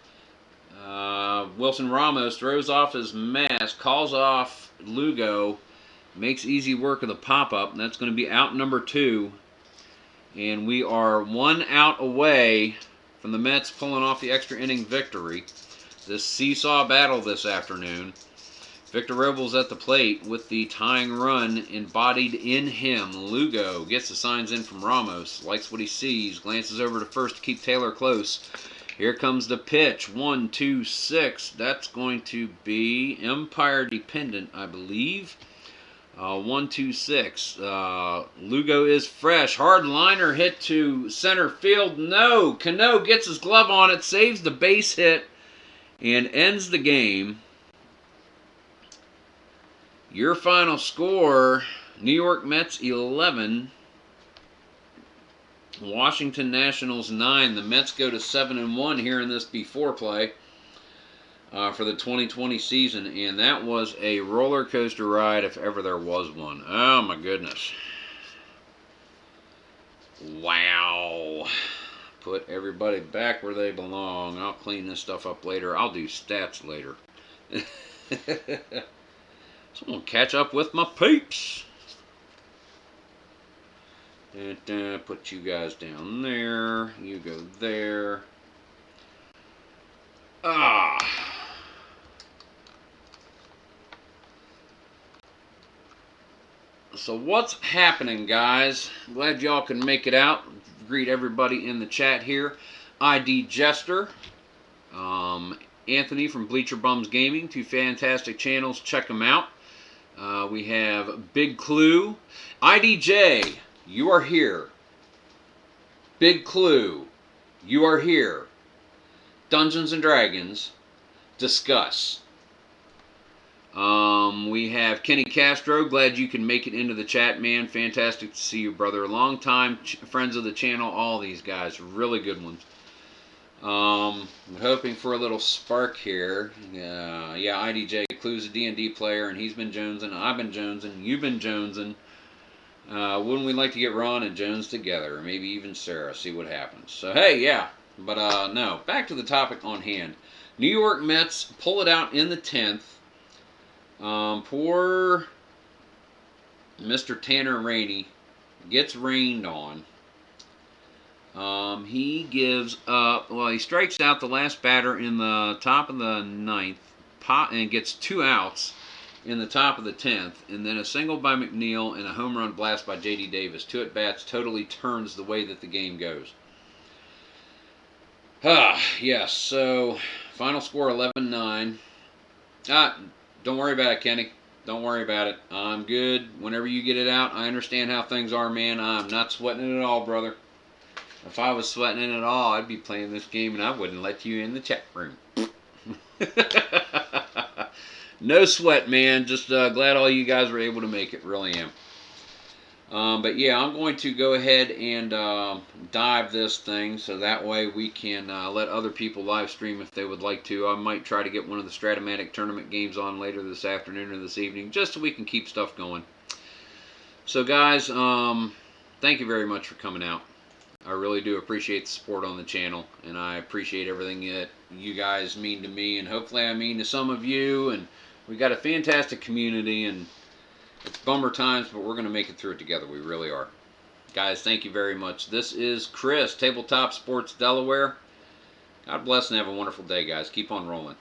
Speaker 1: Wilson Ramos throws off his mask. Calls off Lugo. Makes easy work of the pop-up. And that's going to be out number 2. And we are 1 out away from the Mets pulling off the extra inning victory. This seesaw battle this afternoon. Victor Robles at the plate with the tying run embodied in him. Lugo gets the signs in from Ramos. Likes what he sees. Glances over to first to keep Taylor close. Here comes the pitch. 1-2-6. That's going to be umpire dependent, I believe. 1-2-6. Lugo is fresh. Hard liner hit to center field. No. Cano gets his glove on it. Saves the base hit. And ends the game. Your final score, New York Mets 11. Washington Nationals 9. The Mets go to 7-1 here in this BeforePlay for the 2020 season, and that was a roller coaster ride if ever there was one. Oh my goodness! Wow! Put everybody back where they belong. I'll clean this stuff up later. I'll do stats later. So I'm gonna catch up with my peeps. And put you guys down there. You go there. So what's happening, guys? Glad y'all can make it out. Greet everybody in the chat here. ID Jester. Anthony from Bleacher Bums Gaming. 2 fantastic channels. Check them out. We have Big Clue. IDJ. You are here. Big Clue, you are here. Dungeons and Dragons, discuss. We have Kenny Castro. Glad you can make it into the chat, man. Fantastic to see you, brother. Long time friends of the channel. All these guys, really good ones. I'm hoping for a little spark here. Yeah, IDJ. Clue's a D&D player, and he's been jonesing. I've been jonesing. You've been jonesing. Wouldn't we like to get Ron and Jones together, or maybe even Sarah, see what happens. So, hey, yeah, but no, back to the topic on hand. New York Mets pull it out in the 10th. Poor Mr. Tanner Rainey gets rained on. He gives up, well, he strikes out the last batter in the top of the 9th, and gets 2 outs in the top of the 10th, and then a single by McNeil and a home run blast by J.D. Davis. 2 at-bats totally turns the way that the game goes. Yes, so final score 11-9. Don't worry about it, Kenny. Don't worry about it. I'm good. Whenever you get it out, I understand how things are, man. I'm not sweating it at all, brother. If I was sweating it at all, I'd be playing this game and I wouldn't let you in the chat room. No sweat, man. Just glad all you guys were able to make it. Really am. But yeah, I'm going to go ahead and dive this thing so that way we can let other people live stream if they would like to. I might try to get one of the Stratomatic tournament games on later this afternoon or this evening just so we can keep stuff going. So guys, thank you very much for coming out. I really do appreciate the support on the channel, and I appreciate everything that you guys mean to me, and hopefully I mean to some of you. And we got a fantastic community, and it's bummer times, but we're going to make it through it together. We really are. Guys, thank you very much. This is Chris, Tabletop Sports Delaware. God bless and have a wonderful day, guys. Keep on rolling.